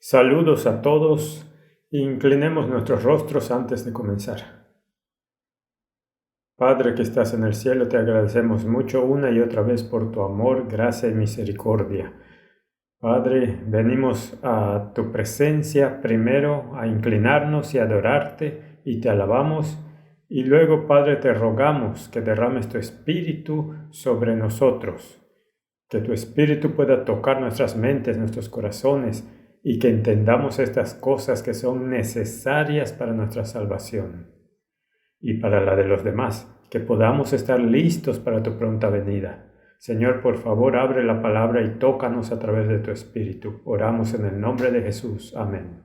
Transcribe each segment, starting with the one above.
Saludos a todos. Inclinemos nuestros rostros antes de comenzar. Padre que estás en el cielo, te agradecemos mucho una y otra vez por tu amor, gracia y misericordia. Padre, venimos a tu presencia primero a inclinarnos y adorarte y te alabamos. Y luego, Padre, te rogamos que derrames tu espíritu sobre nosotros, que tu espíritu pueda tocar nuestras mentes, nuestros corazones, y que entendamos estas cosas que son necesarias para nuestra salvación y para la de los demás, que podamos estar listos para tu pronta venida. Señor, por favor, abre la palabra y tócanos a través de tu Espíritu. Oramos en el nombre de Jesús. Amén.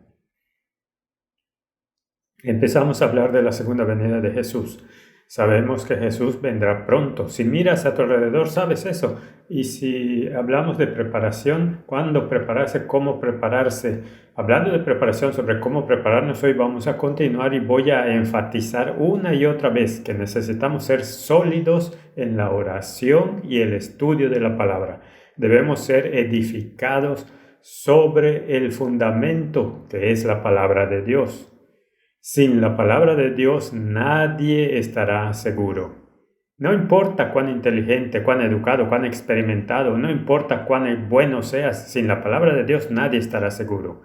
Empezamos a hablar de la segunda venida de Jesús. Sabemos que Jesús vendrá pronto. Si miras a tu alrededor, sabes eso. Y si hablamos de preparación, ¿cuándo prepararse? ¿Cómo prepararse? Hablando de preparación, sobre cómo prepararnos, hoy vamos a continuar y voy a enfatizar una y otra vez que necesitamos ser sólidos en la oración y el estudio de la palabra. Debemos ser edificados sobre el fundamento que es la palabra de Dios. Sin la palabra de Dios nadie estará seguro. No importa cuán inteligente, cuán educado, cuán experimentado, no importa cuán bueno seas, sin la palabra de Dios nadie estará seguro.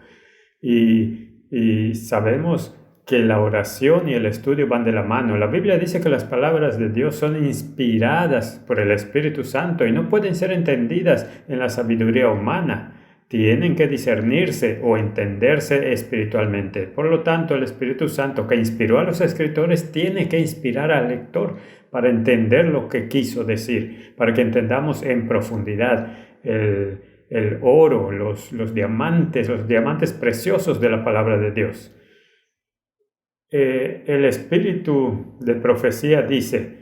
Y sabemos que la oración y el estudio van de la mano. La Biblia dice que las palabras de Dios son inspiradas por el Espíritu Santo y no pueden ser entendidas en la sabiduría humana. Tienen que discernirse o entenderse espiritualmente. Por lo tanto, el Espíritu Santo que inspiró a los escritores tiene que inspirar al lector para entender lo que quiso decir, para que entendamos en profundidad el oro, los diamantes preciosos de la palabra de Dios. El espíritu de profecía dice,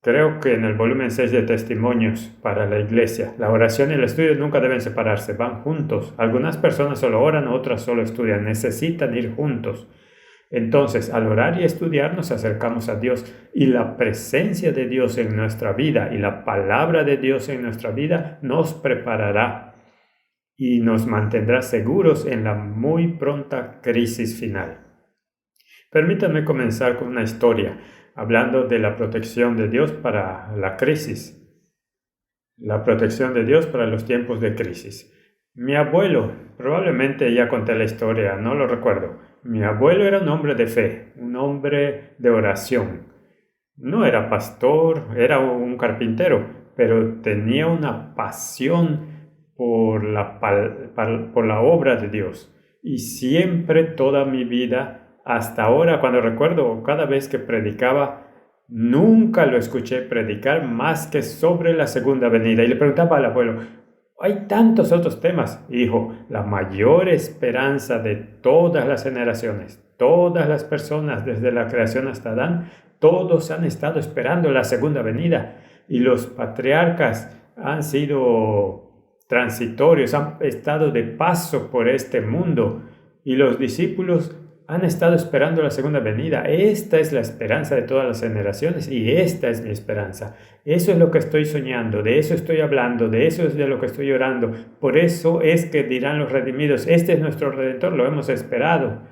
creo que en el volumen 6 de Testimonios para la Iglesia, la oración y el estudio nunca deben separarse, van juntos. Algunas personas solo oran, otras solo estudian, necesitan ir juntos. Entonces, al orar y estudiar nos acercamos a Dios y la presencia de Dios en nuestra vida y la palabra de Dios en nuestra vida nos preparará y nos mantendrá seguros en la muy pronta crisis final. Permítanme comenzar con una historia, hablando de la protección de Dios para la crisis. La protección de Dios para los tiempos de crisis. Mi abuelo, probablemente ya conté la historia, no lo recuerdo. Mi abuelo era un hombre de fe, un hombre de oración. No era pastor, era un carpintero, pero tenía una pasión por la obra de Dios. Y siempre, toda mi vida, hasta ahora, cuando recuerdo, cada vez que predicaba, nunca lo escuché predicar más que sobre la segunda venida. Y le preguntaba al abuelo, hay tantos otros temas. Hijo, la mayor esperanza de todas las generaciones, todas las personas desde la creación hasta Adán, todos han estado esperando la segunda venida. Y los patriarcas han sido transitorios, han estado de paso por este mundo. Y los discípulos han estado esperando la segunda venida. Esta es la esperanza de todas las generaciones y esta es mi esperanza. Eso es lo que estoy soñando, de eso estoy hablando, de eso es de lo que estoy orando. Por eso es que dirán los redimidos, este es nuestro Redentor, lo hemos esperado.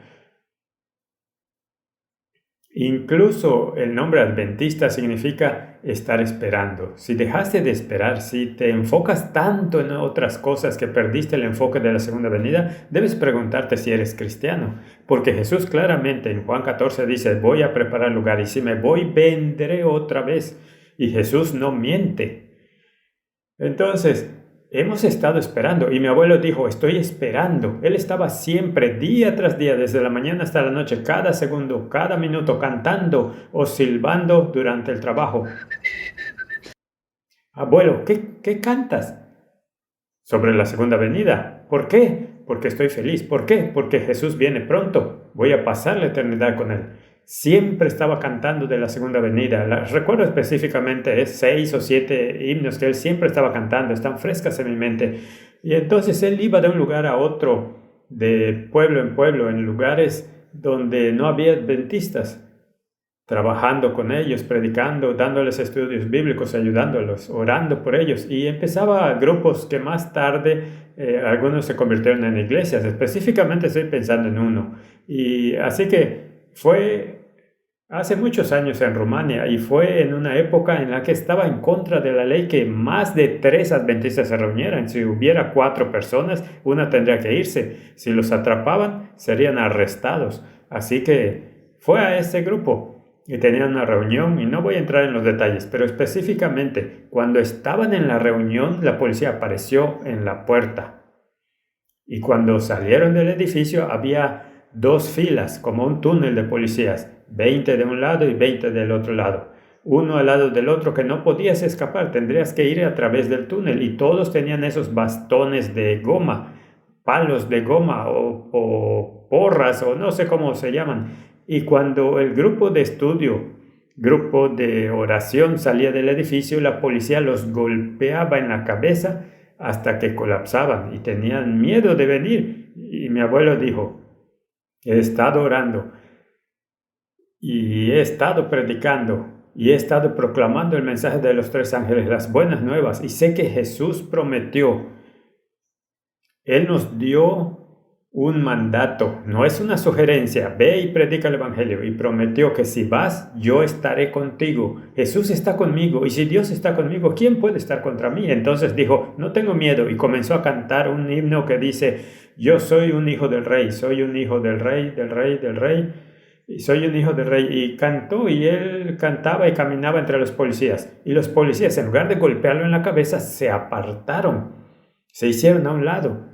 Incluso el nombre adventista significa estar esperando. Si dejaste de esperar, si te enfocas tanto en otras cosas que perdiste el enfoque de la segunda venida, debes preguntarte si eres cristiano. Porque Jesús claramente en Juan 14 dice, voy a preparar lugar y si me voy, vendré otra vez. Y Jesús no miente. Entonces, hemos estado esperando y mi abuelo dijo, estoy esperando. Él estaba siempre, día tras día, desde la mañana hasta la noche, cada segundo, cada minuto, cantando o silbando durante el trabajo. Abuelo, ¿qué cantas? Sobre la segunda venida. ¿Por qué? Porque estoy feliz. ¿Por qué? Porque Jesús viene pronto. Voy a pasar la eternidad con Él. Siempre estaba cantando de la segunda venida. Recuerdo específicamente 6 o 7 himnos que él siempre estaba cantando, están frescas en mi mente. Y entonces él iba de un lugar a otro, de pueblo en pueblo, en lugares donde no había adventistas, trabajando con ellos, predicando, dándoles estudios bíblicos, ayudándolos, orando por ellos. Y empezaba grupos que más tarde algunos se convirtieron en iglesias. Específicamente estoy pensando en uno. Y así que fue hace muchos años en Rumania y fue en una época en la que estaba en contra de la ley que más de 3 adventistas se reunieran. Si hubiera 4 personas, una tendría que irse. Si los atrapaban, serían arrestados. Así que fue a ese grupo y tenían una reunión, y no voy a entrar en los detalles, pero específicamente cuando estaban en la reunión, la policía apareció en la puerta. Y cuando salieron del edificio había 2 filas, como un túnel de policías, 20 de un lado y 20 del otro lado. Uno al lado del otro que no podías escapar, tendrías que ir a través del túnel, y todos tenían esos bastones de goma, palos de goma o porras o no sé cómo se llaman. Y cuando el grupo de estudio, grupo de oración salía del edificio, la policía los golpeaba en la cabeza hasta que colapsaban y tenían miedo de venir. Y mi abuelo dijo: he estado orando y he estado predicando y he estado proclamando el mensaje de los 3 ángeles, las buenas nuevas, y sé que Jesús prometió. Él nos dio un mandato, no es una sugerencia: ve y predica el evangelio, y prometió que si vas, yo estaré contigo. Jesús está conmigo, y si Dios está conmigo, ¿quién puede estar contra mí? Entonces dijo: no tengo miedo, y comenzó a cantar un himno que dice: yo soy un hijo del rey, soy un hijo del rey, del rey, del rey, y soy un hijo del rey. Y cantó, y él cantaba y caminaba entre los policías, y los policías, en lugar de golpearlo en la cabeza, se apartaron, se hicieron a un lado.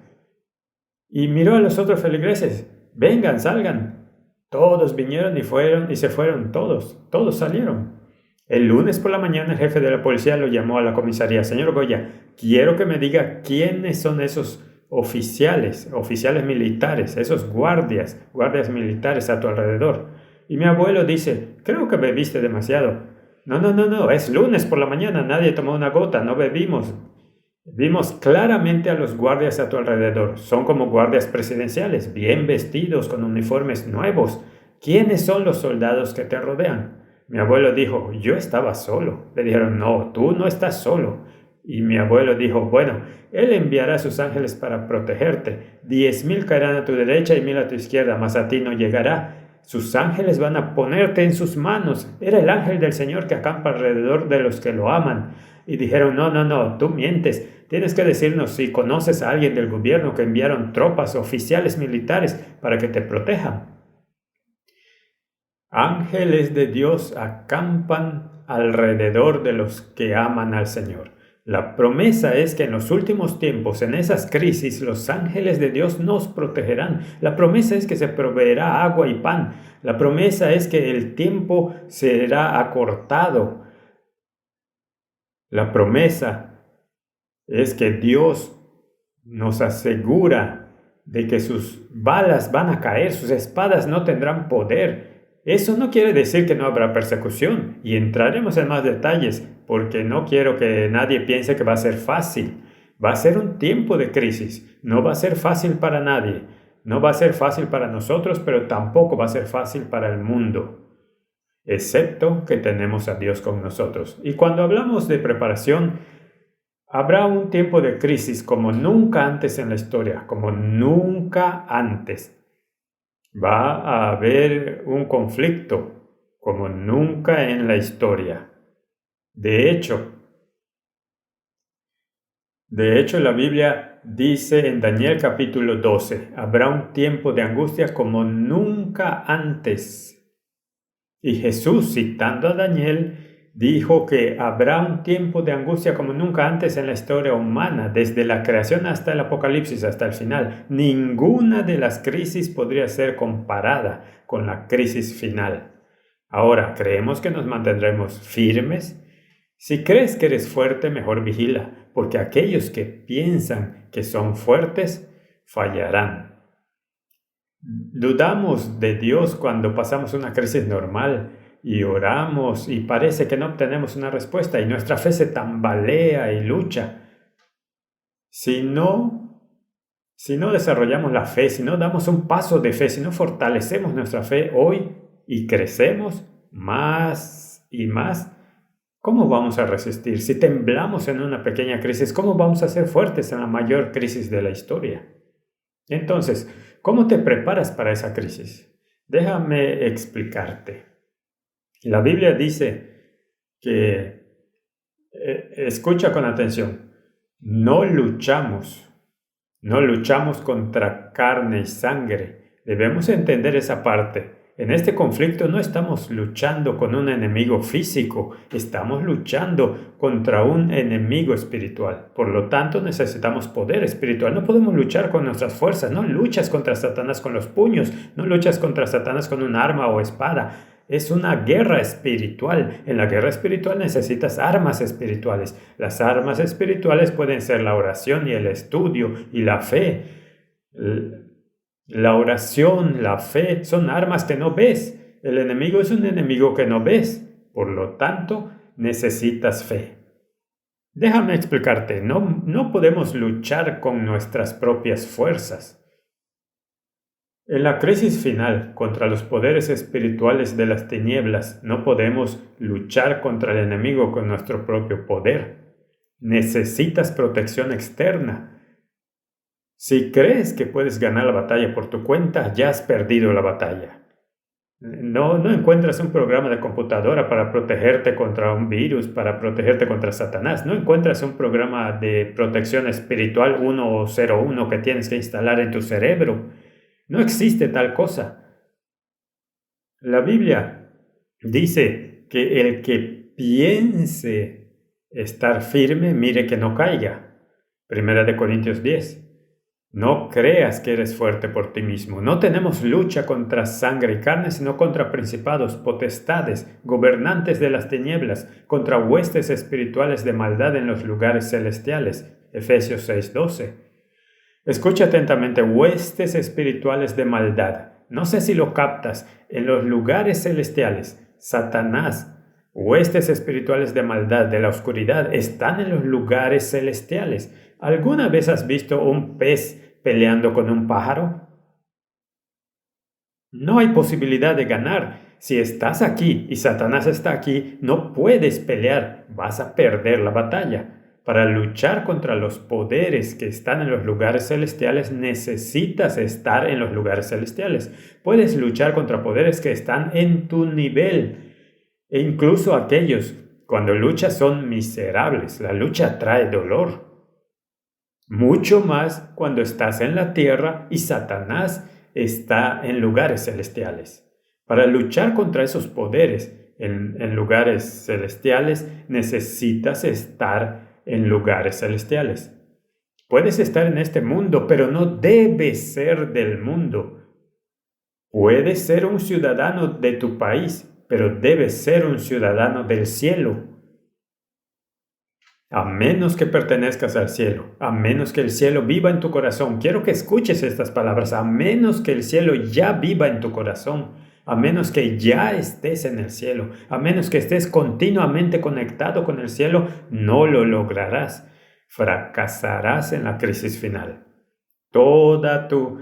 Y miró a los otros feligreses: vengan, salgan. Todos vinieron y se fueron, todos salieron. El lunes por la mañana el jefe de la policía lo llamó a la comisaría: señor Goya, quiero que me diga quiénes son esos oficiales militares, esos guardias militares a tu alrededor. Y mi abuelo dice: creo que bebiste demasiado. No, es lunes por la mañana, nadie tomó una gota, no bebimos. Vimos claramente a los guardias a tu alrededor. Son como guardias presidenciales, bien vestidos, con uniformes nuevos. ¿Quiénes son los soldados que te rodean? Mi abuelo dijo: yo estaba solo. Le dijeron: no, tú no estás solo. Y mi abuelo dijo: bueno, él enviará a sus ángeles para protegerte. 10,000 caerán a tu derecha y 1,000 a tu izquierda, mas a ti no llegará. Sus ángeles van a ponerte en sus manos. Era el ángel del Señor que acampa alrededor de los que lo aman. Y dijeron: no, tú mientes. Tienes que decirnos si conoces a alguien del gobierno que enviaron tropas, oficiales militares, para que te protejan. Ángeles de Dios acampan alrededor de los que aman al Señor. La promesa es que en los últimos tiempos, en esas crisis, los ángeles de Dios nos protegerán. La promesa es que se proveerá agua y pan. La promesa es que el tiempo será acortado. La promesa es que Dios nos asegura de que sus balas van a caer, sus espadas no tendrán poder. Eso no quiere decir que no habrá persecución, y entraremos en más detalles, porque no quiero que nadie piense que va a ser fácil. Va a ser un tiempo de crisis, no va a ser fácil para nadie, no va a ser fácil para nosotros, pero tampoco va a ser fácil para el mundo, excepto que tenemos a Dios con nosotros. Y cuando hablamos de preparación, habrá un tiempo de crisis como nunca antes en la historia, como nunca antes. Va a haber un conflicto como nunca en la historia. De hecho, la Biblia dice en Daniel capítulo 12, habrá un tiempo de angustia como nunca antes. Y Jesús, citando a Daniel, dijo que habrá un tiempo de angustia como nunca antes en la historia humana, desde la creación hasta el Apocalipsis, hasta el final. Ninguna de las crisis podría ser comparada con la crisis final. Ahora, ¿creemos que nos mantendremos firmes? Si crees que eres fuerte, mejor vigila, porque aquellos que piensan que son fuertes fallarán. Dudamos de Dios cuando pasamos una crisis normal y oramos y parece que no obtenemos una respuesta y nuestra fe se tambalea y lucha. Si no desarrollamos la fe, si no damos un paso de fe, si no fortalecemos nuestra fe hoy y crecemos más y más, ¿cómo vamos a resistir? Si temblamos en una pequeña crisis, ¿cómo vamos a ser fuertes en la mayor crisis de la historia? Entonces, ¿cómo te preparas para esa crisis? Déjame explicarte. La Biblia dice que, escucha con atención, no luchamos contra carne y sangre. Debemos entender esa parte. En este conflicto no estamos luchando con un enemigo físico, estamos luchando contra un enemigo espiritual. Por lo tanto, necesitamos poder espiritual. No podemos luchar con nuestras fuerzas. No luchas contra Satanás con los puños, no luchas contra Satanás con un arma o espada. Es una guerra espiritual. En la guerra espiritual necesitas armas espirituales. Las armas espirituales pueden ser la oración y el estudio y la fe. La oración, la fe, son armas que no ves. El enemigo es un enemigo que no ves. Por lo tanto, necesitas fe. Déjame explicarte, no podemos luchar con nuestras propias fuerzas. En la crisis final contra los poderes espirituales de las tinieblas, no podemos luchar contra el enemigo con nuestro propio poder. Necesitas protección externa. Si crees que puedes ganar la batalla por tu cuenta, ya has perdido la batalla. No encuentras un programa de computadora para protegerte contra un virus, para protegerte contra Satanás. No encuentras un programa de protección espiritual 101 que tienes que instalar en tu cerebro. No existe tal cosa. La Biblia dice que el que piense estar firme, mire que no caiga. 1 Corintios 10. No creas que eres fuerte por ti mismo. No tenemos lucha contra sangre y carne, sino contra principados, potestades, gobernantes de las tinieblas, contra huestes espirituales de maldad en los lugares celestiales. Efesios 6:12. Escucha atentamente, huestes espirituales de maldad. No sé si lo captas. En los lugares celestiales, Satanás, huestes espirituales de maldad de la oscuridad, están en los lugares celestiales. ¿Alguna vez has visto un pez peleando con un pájaro? No hay posibilidad de ganar. Si estás aquí y Satanás está aquí, no puedes pelear. Vas a perder la batalla. Para luchar contra los poderes que están en los lugares celestiales, necesitas estar en los lugares celestiales. Puedes luchar contra poderes que están en tu nivel. E incluso aquellos, cuando luchas, son miserables. La lucha trae dolor. Mucho más cuando estás en la tierra y Satanás está en lugares celestiales. Para luchar contra esos poderes en lugares celestiales, necesitas estar en lugares celestiales. Puedes estar en este mundo, pero no debes ser del mundo. Puedes ser un ciudadano de tu país, pero debes ser un ciudadano del cielo. A menos que pertenezcas al cielo, a menos que el cielo viva en tu corazón. Quiero que escuches estas palabras. A menos que el cielo ya viva en tu corazón, a menos que ya estés en el cielo, a menos que estés continuamente conectado con el cielo, no lo lograrás. Fracasarás en la crisis final. Toda tu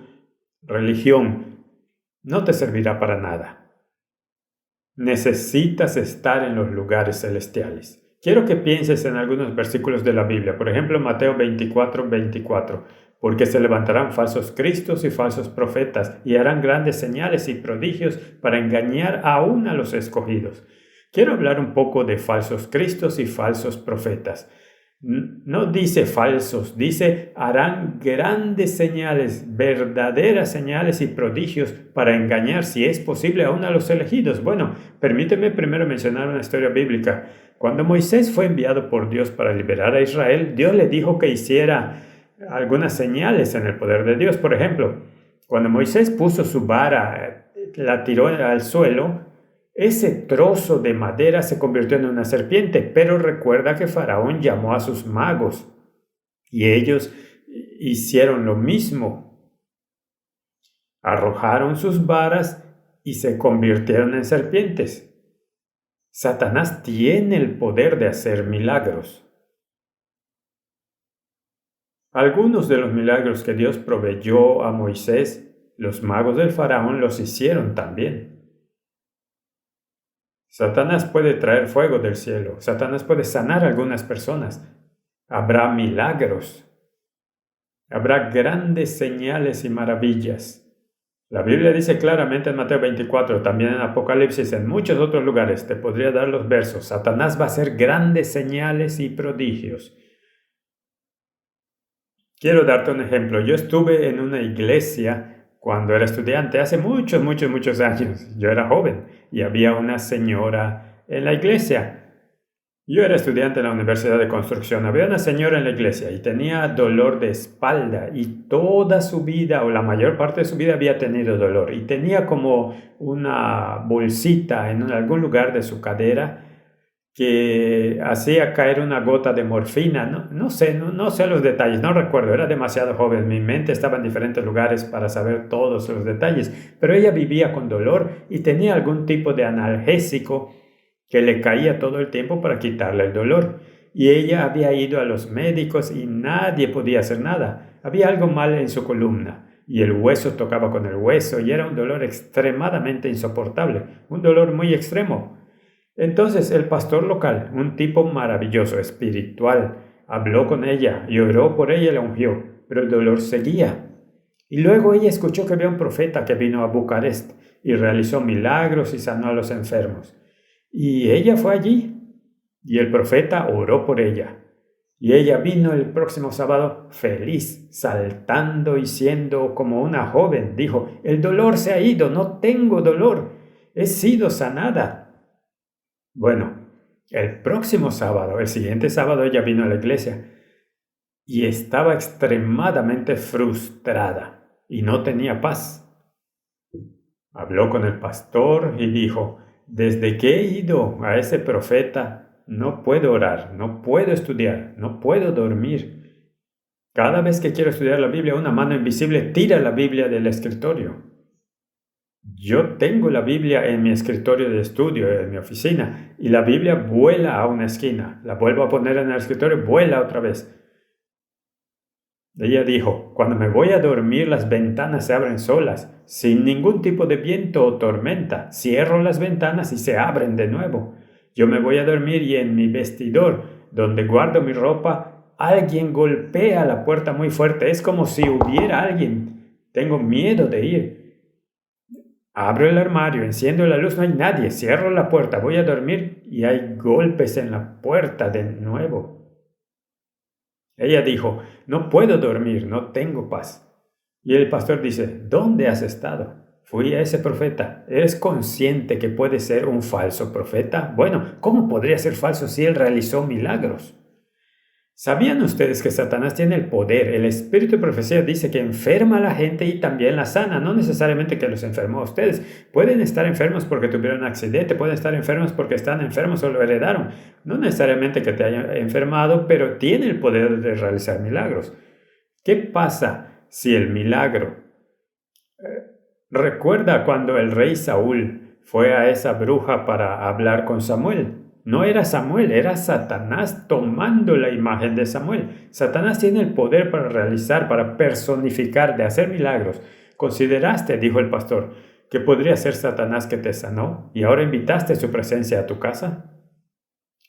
religión no te servirá para nada. Necesitas estar en los lugares celestiales. Quiero que pienses en algunos versículos de la Biblia, por ejemplo Mateo 24:24, porque se levantarán falsos cristos y falsos profetas y harán grandes señales y prodigios para engañar aún a los escogidos. Quiero hablar un poco de falsos cristos y falsos profetas. No dice falsos, dice harán grandes señales, verdaderas señales y prodigios para engañar, si es posible, aún a los elegidos. Bueno, permíteme primero mencionar una historia bíblica. Cuando Moisés fue enviado por Dios para liberar a Israel, Dios le dijo que hiciera algunas señales en el poder de Dios. Por ejemplo, cuando Moisés puso su vara, la tiró al suelo, ese trozo de madera se convirtió en una serpiente, pero recuerda que Faraón llamó a sus magos y ellos hicieron lo mismo. Arrojaron sus varas y se convirtieron en serpientes. Satanás tiene el poder de hacer milagros. Algunos de los milagros que Dios proveyó a Moisés, los magos del Faraón los hicieron también. Satanás puede traer fuego del cielo. Satanás puede sanar a algunas personas. Habrá milagros. Habrá grandes señales y maravillas. La Biblia dice claramente en Mateo 24, también en Apocalipsis, en muchos otros lugares, te podría dar los versos. Satanás va a hacer grandes señales y prodigios. Quiero darte un ejemplo. Yo estuve en una iglesia cuando era estudiante, hace muchos años. Yo era joven y había una señora en la iglesia. Yo era estudiante en la Universidad de Construcción. Había una señora en la iglesia y tenía dolor de espalda y toda su vida o la mayor parte de su vida había tenido dolor y tenía como una bolsita en algún lugar de su cadera que hacía caer una gota de morfina. No sé los detalles, no recuerdo, era demasiado joven, mi mente estaba en diferentes lugares para saber todos los detalles, pero ella vivía con dolor y tenía algún tipo de analgésico que le caía todo el tiempo para quitarle el dolor. Y ella había ido a los médicos y nadie podía hacer nada. Había algo mal en su columna y el hueso tocaba con el hueso y era un dolor extremadamente insoportable, un dolor muy extremo. Entonces el pastor local, un tipo maravilloso, espiritual, habló con ella y oró por ella y la ungió, pero el dolor seguía. Y luego ella escuchó que había un profeta que vino a Bucarest y realizó milagros y sanó a los enfermos. Y ella fue allí y el profeta oró por ella. Y ella vino el próximo sábado feliz, saltando y siendo como una joven. Dijo, el dolor se ha ido, no tengo dolor, he sido sanada. Bueno, el próximo sábado, el siguiente sábado ella vino a la iglesia y estaba extremadamente frustrada y no tenía paz. Habló con el pastor y dijo, desde que he ido a ese profeta, no puedo orar, no puedo estudiar, no puedo dormir. Cada vez que quiero estudiar la Biblia, una mano invisible tira la Biblia del escritorio. Yo tengo la Biblia en mi escritorio de estudio, en mi oficina, y la Biblia vuela a una esquina. La vuelvo a poner en el escritorio, vuela otra vez. Ella dijo, cuando me voy a dormir las ventanas se abren solas, sin ningún tipo de viento o tormenta. Cierro las ventanas y se abren de nuevo. Yo me voy a dormir y en mi vestidor, donde guardo mi ropa, alguien golpea la puerta muy fuerte. Es como si hubiera alguien. Tengo miedo de ir. Abro el armario, enciendo la luz, no hay nadie. Cierro la puerta, voy a dormir y hay golpes en la puerta de nuevo. Ella dijo, no puedo dormir, no tengo paz. Y el pastor dice, ¿dónde has estado? Fui a ese profeta. ¿Eres consciente que puede ser un falso profeta? Bueno, ¿cómo podría ser falso si él realizó milagros? ¿Sabían ustedes que Satanás tiene el poder? El espíritu de profecía dice que enferma a la gente y también la sana. No necesariamente que los enfermó a ustedes. Pueden estar enfermos porque tuvieron un accidente, pueden estar enfermos porque están enfermos o lo heredaron. No necesariamente que te haya enfermado, pero tiene el poder de realizar milagros. ¿Qué pasa si el milagro? Recuerda cuando el rey Saúl fue a esa bruja para hablar con Samuel. No era Samuel, era Satanás tomando la imagen de Samuel. Satanás tiene el poder para realizar, para personificar, de hacer milagros. ¿Consideraste, dijo el pastor, que podría ser Satanás que te sanó y ahora invitaste su presencia a tu casa?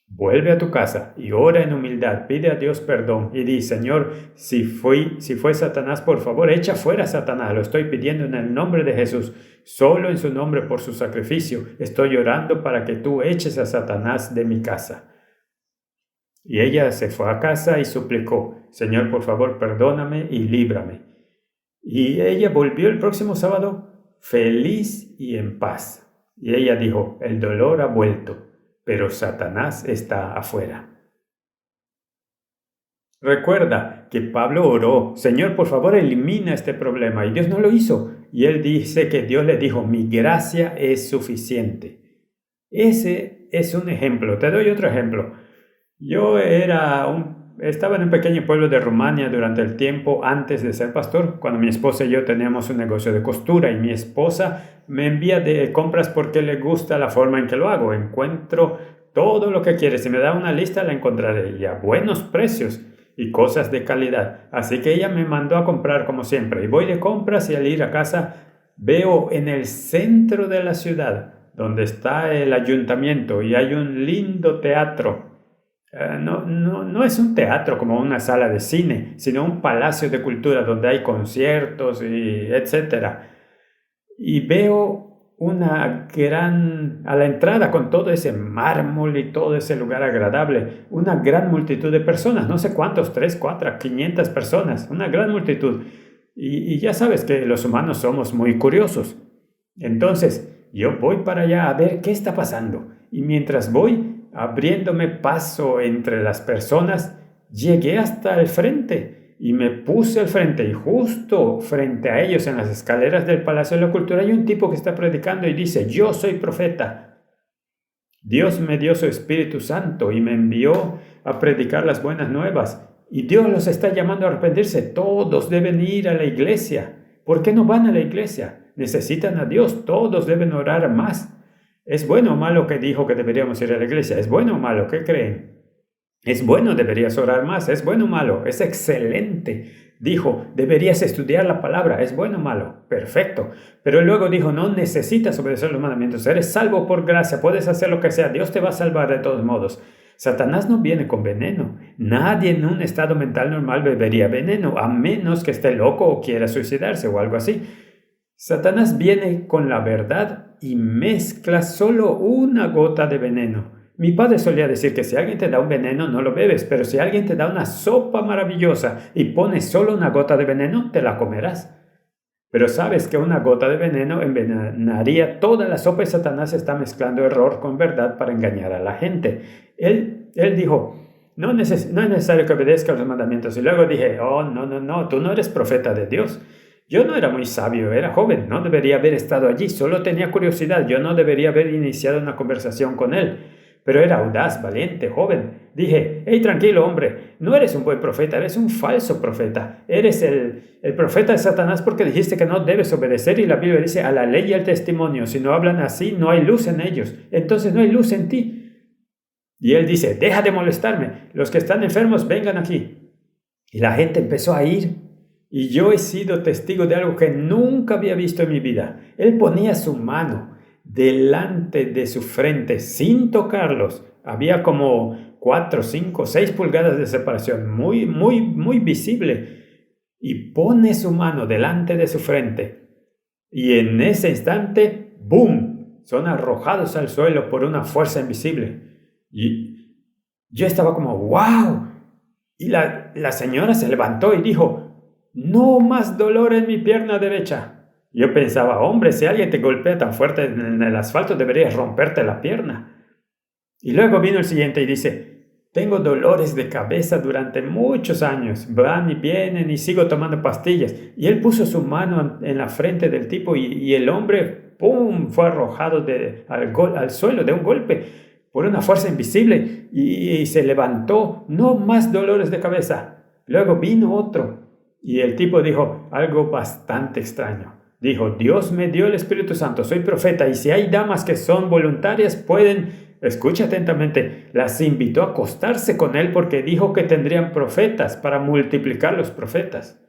Vuelve a tu casa y ora en humildad, pide a Dios perdón y di, Señor, si fue Satanás, por favor, echa fuera a Satanás, lo estoy pidiendo en el nombre de Jesús, solo en su nombre por su sacrificio, estoy orando para que tú eches a Satanás de mi casa. Y ella se fue a casa y suplicó, Señor, por favor, perdóname y líbrame. Y ella volvió el próximo sábado feliz y en paz. Y ella dijo, el dolor ha vuelto, pero Satanás está afuera. Recuerda que Pablo oró, Señor, por favor, elimina este problema, y Dios no lo hizo. Y él dice que Dios le dijo, mi gracia es suficiente. Ese es un ejemplo. Te doy otro ejemplo. Yo estaba en un pequeño pueblo de Rumania durante el tiempo antes de ser pastor, cuando mi esposa y yo teníamos un negocio de costura y mi esposa me envía de compras porque le gusta la forma en que lo hago. Encuentro todo lo que quiere. Si me da una lista la encontraré y a buenos precios y cosas de calidad. Así que ella me mandó a comprar como siempre y voy de compras y al ir a casa veo en el centro de la ciudad donde está el ayuntamiento y hay un lindo teatro. No es un teatro como una sala de cine, sino un palacio de cultura donde hay conciertos y etcétera. Y veo a la entrada con todo ese mármol y todo ese lugar agradable, una gran multitud de personas, no sé cuántos, 3, 4, 500 personas, una gran multitud. Y ya sabes que los humanos somos muy curiosos. Entonces, yo voy para allá a ver qué está pasando. Y mientras voy abriéndome paso entre las personas, llegué hasta el frente y me puse al frente. Y justo frente a ellos, en las escaleras del Palacio de la Cultura, hay un tipo que está predicando y dice: yo soy profeta. Dios me dio su Espíritu Santo y me envió a predicar las buenas nuevas. Y Dios los está llamando a arrepentirse. Todos deben ir a la iglesia. ¿Por qué no van a la iglesia? Necesitan a Dios. Todos deben orar más. ¿Es bueno o malo que dijo que deberíamos ir a la iglesia? ¿Es bueno o malo? ¿Qué creen? Es bueno, deberías orar más. ¿Es bueno o malo? Es excelente. Dijo, deberías estudiar la palabra. ¿Es bueno o malo? Perfecto. Pero luego dijo, no necesitas obedecer los mandamientos. Eres salvo por gracia. Puedes hacer lo que sea. Dios te va a salvar de todos modos. Satanás no viene con veneno. Nadie en un estado mental normal bebería veneno, a menos que esté loco o quiera suicidarse o algo así. Satanás viene con la verdad y mezcla solo una gota de veneno. Mi padre solía decir que si alguien te da un veneno no lo bebes, pero si alguien te da una sopa maravillosa y pone solo una gota de veneno, te la comerás. Pero sabes que una gota de veneno envenenaría toda la sopa y Satanás está mezclando error con verdad para engañar a la gente. Él dijo, no es necesario que obedezcas los mandamientos. Y luego dije, no, tú no eres profeta de Dios. Yo no era muy sabio, era joven, no debería haber estado allí, solo tenía curiosidad, yo no debería haber iniciado una conversación con él. Pero era audaz, valiente, joven. Dije, hey, tranquilo, hombre, no eres un buen profeta, eres un falso profeta. Eres el profeta de Satanás porque dijiste que no debes obedecer y la Biblia dice a la ley y al testimonio. Si no hablan así, no hay luz en ellos. Entonces no hay luz en ti. Y él dice, deja de molestarme. Los que están enfermos, vengan aquí. Y la gente empezó a ir. Y yo he sido testigo de algo que nunca había visto en mi vida. Él ponía su mano delante de su frente sin tocarlos. Había como 4, 5, 6 pulgadas de separación, muy visible. Y pone su mano delante de su frente. Y en ese instante, ¡boom!, son arrojados al suelo por una fuerza invisible. Y yo estaba como, ¡wow! Y la señora se levantó y dijo, no más dolor en mi pierna derecha. Yo pensaba, hombre, si alguien te golpea tan fuerte en el asfalto, deberías romperte la pierna. Y luego vino el siguiente y dice, tengo dolores de cabeza durante muchos años, van y vienen y sigo tomando pastillas. Y él puso su mano en la frente del tipo y el hombre, ¡pum!, fue arrojado al suelo de un golpe por una fuerza invisible y se levantó, no más dolores de cabeza. Luego vino otro. Y el tipo dijo algo bastante extraño. Dijo, Dios me dio el Espíritu Santo, soy profeta, y si hay damas que son voluntarias, escucha atentamente, las invitó a acostarse con él porque dijo que tendrían profetas para multiplicar los profetas.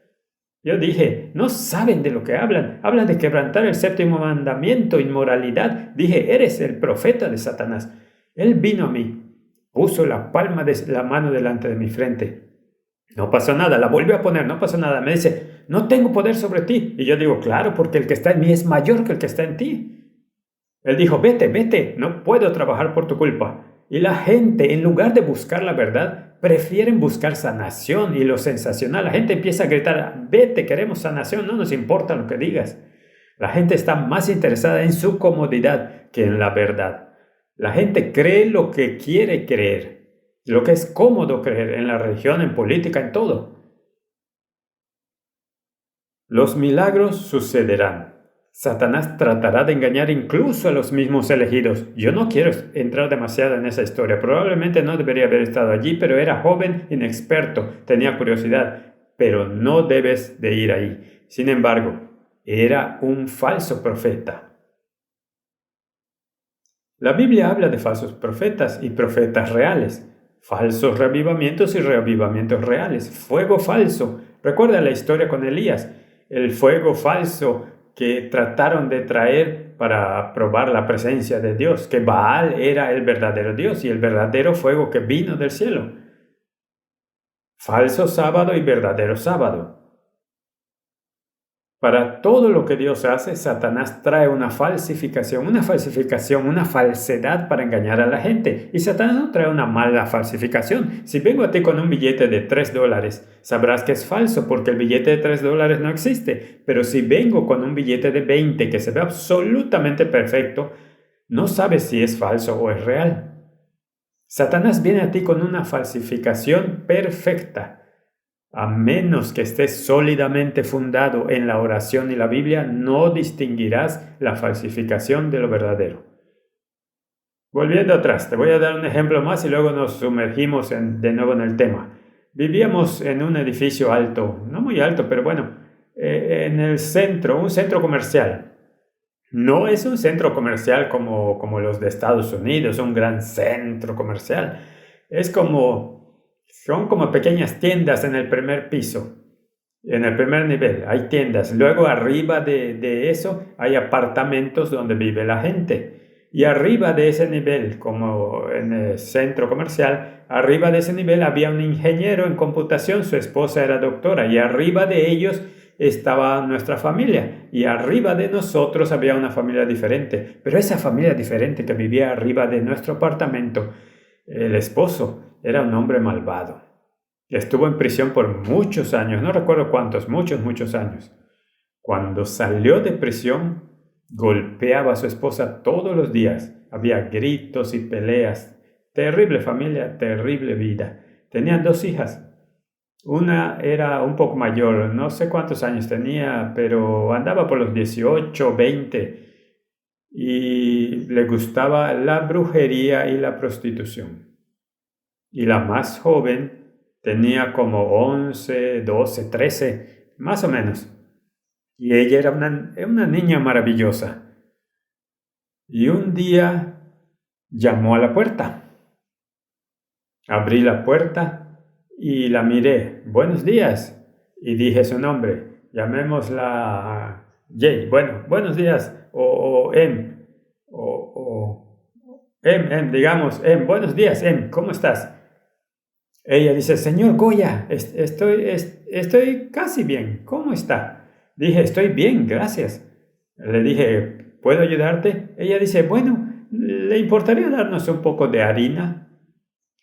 Yo dije, no saben de lo que hablan, hablan de quebrantar el 7º mandamiento, inmoralidad. Dije, eres el profeta de Satanás. Él vino a mí, puso la palma de la mano delante de mi frente. No pasó nada, la volvió a poner, no pasó nada. Me dice, no tengo poder sobre ti. Y yo digo, claro, porque el que está en mí es mayor que el que está en ti. Él dijo, vete, no puedo trabajar por tu culpa. Y la gente, en lugar de buscar la verdad, prefieren buscar sanación y lo sensacional. La gente empieza a gritar, vete, queremos sanación, no nos importa lo que digas. La gente está más interesada en su comodidad que en la verdad. La gente cree lo que quiere creer. Lo que es cómodo creer en la religión, en política, en todo. Los milagros sucederán. Satanás tratará de engañar incluso a los mismos elegidos. Yo no quiero entrar demasiado en esa historia. Probablemente no debería haber estado allí, pero era joven, inexperto, tenía curiosidad. Pero no debes de ir ahí. Sin embargo, era un falso profeta. La Biblia habla de falsos profetas y profetas reales. Falsos reavivamientos y reavivamientos reales. Fuego falso. Recuerda la historia con Elías. El fuego falso que trataron de traer para probar la presencia de Dios, que Baal era el verdadero Dios y el verdadero fuego que vino del cielo. Falso sábado y verdadero sábado. Para todo lo que Dios hace, Satanás trae una falsificación, una falsedad para engañar a la gente. Y Satanás no trae una mala falsificación. Si vengo a ti con un billete de $3, sabrás que es falso porque el billete de $3 no existe. Pero si vengo con un billete de 20 que se ve absolutamente perfecto, no sabes si es falso o es real. Satanás viene a ti con una falsificación perfecta. A menos que estés sólidamente fundado en la oración y la Biblia, no distinguirás la falsificación de lo verdadero. Volviendo atrás, te voy a dar un ejemplo más y luego nos sumergimos de nuevo en el tema. Vivíamos en un edificio alto, no muy alto, pero bueno, en el centro, un centro comercial. No es un centro comercial como los de Estados Unidos, un gran centro comercial. Son como pequeñas tiendas en el primer piso, en el primer nivel hay tiendas. Luego arriba de eso hay apartamentos donde vive la gente. Y arriba de ese nivel, como en el centro comercial, arriba de ese nivel había un ingeniero en computación, su esposa era doctora, y arriba de ellos estaba nuestra familia, y arriba de nosotros había una familia diferente. Pero esa familia diferente que vivía arriba de nuestro apartamento, el esposo era un hombre malvado. Estuvo en prisión por muchos años, no recuerdo cuántos, muchos años. Cuando salió de prisión, golpeaba a su esposa todos los días. Había gritos y peleas. Terrible familia, terrible vida. Tenían 2 hijas. Una era un poco mayor, no sé cuántos años tenía, pero andaba por los 18, 20. Y le gustaba la brujería y la prostitución. Y la más joven tenía como 11, 12, 13, más o menos. Y ella era una niña maravillosa. Y un día llamó a la puerta. Abrí la puerta y la miré. Buenos días. Y dije su nombre. Llamémosla Jay. Bueno, buenos días. O M. Digamos, buenos días, ¿cómo estás? Ella dice, señor Goya, estoy casi bien, ¿cómo está? Dije, estoy bien, gracias. Le dije, ¿puedo ayudarte? Ella dice, bueno, ¿le importaría darnos un poco de harina?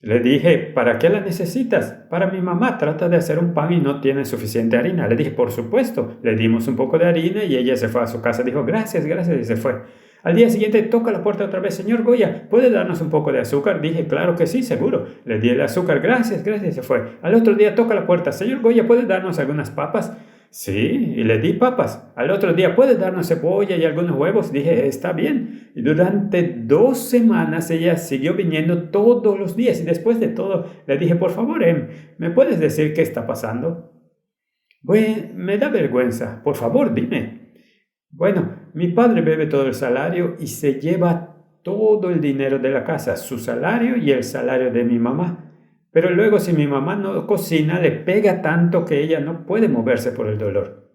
Le dije, ¿para qué la necesitas? Para mi mamá, trata de hacer un pan y no tiene suficiente harina. Le dije, por supuesto. Le dimos un poco de harina y ella se fue a su casa. Dijo, gracias, y se fue. Al día siguiente toca la puerta otra vez. Señor Goya, ¿puede darnos un poco de azúcar? Dije, claro que sí, seguro. Le di el azúcar, gracias, y se fue. Al otro día toca la puerta. Señor Goya, ¿puede darnos algunas papas? Sí, y le di papas. Al otro día, ¿puede darnos cebolla y algunos huevos? Dije, está bien. Y durante 2 semanas ella siguió viniendo todos los días. Y después de todo, le dije, por favor, ¿me puedes decir qué está pasando? Bueno, me da vergüenza. Por favor, dime. Bueno, mi padre bebe todo el salario y se lleva todo el dinero de la casa, su salario y el salario de mi mamá. Pero luego si mi mamá no cocina, le pega tanto que ella no puede moverse por el dolor.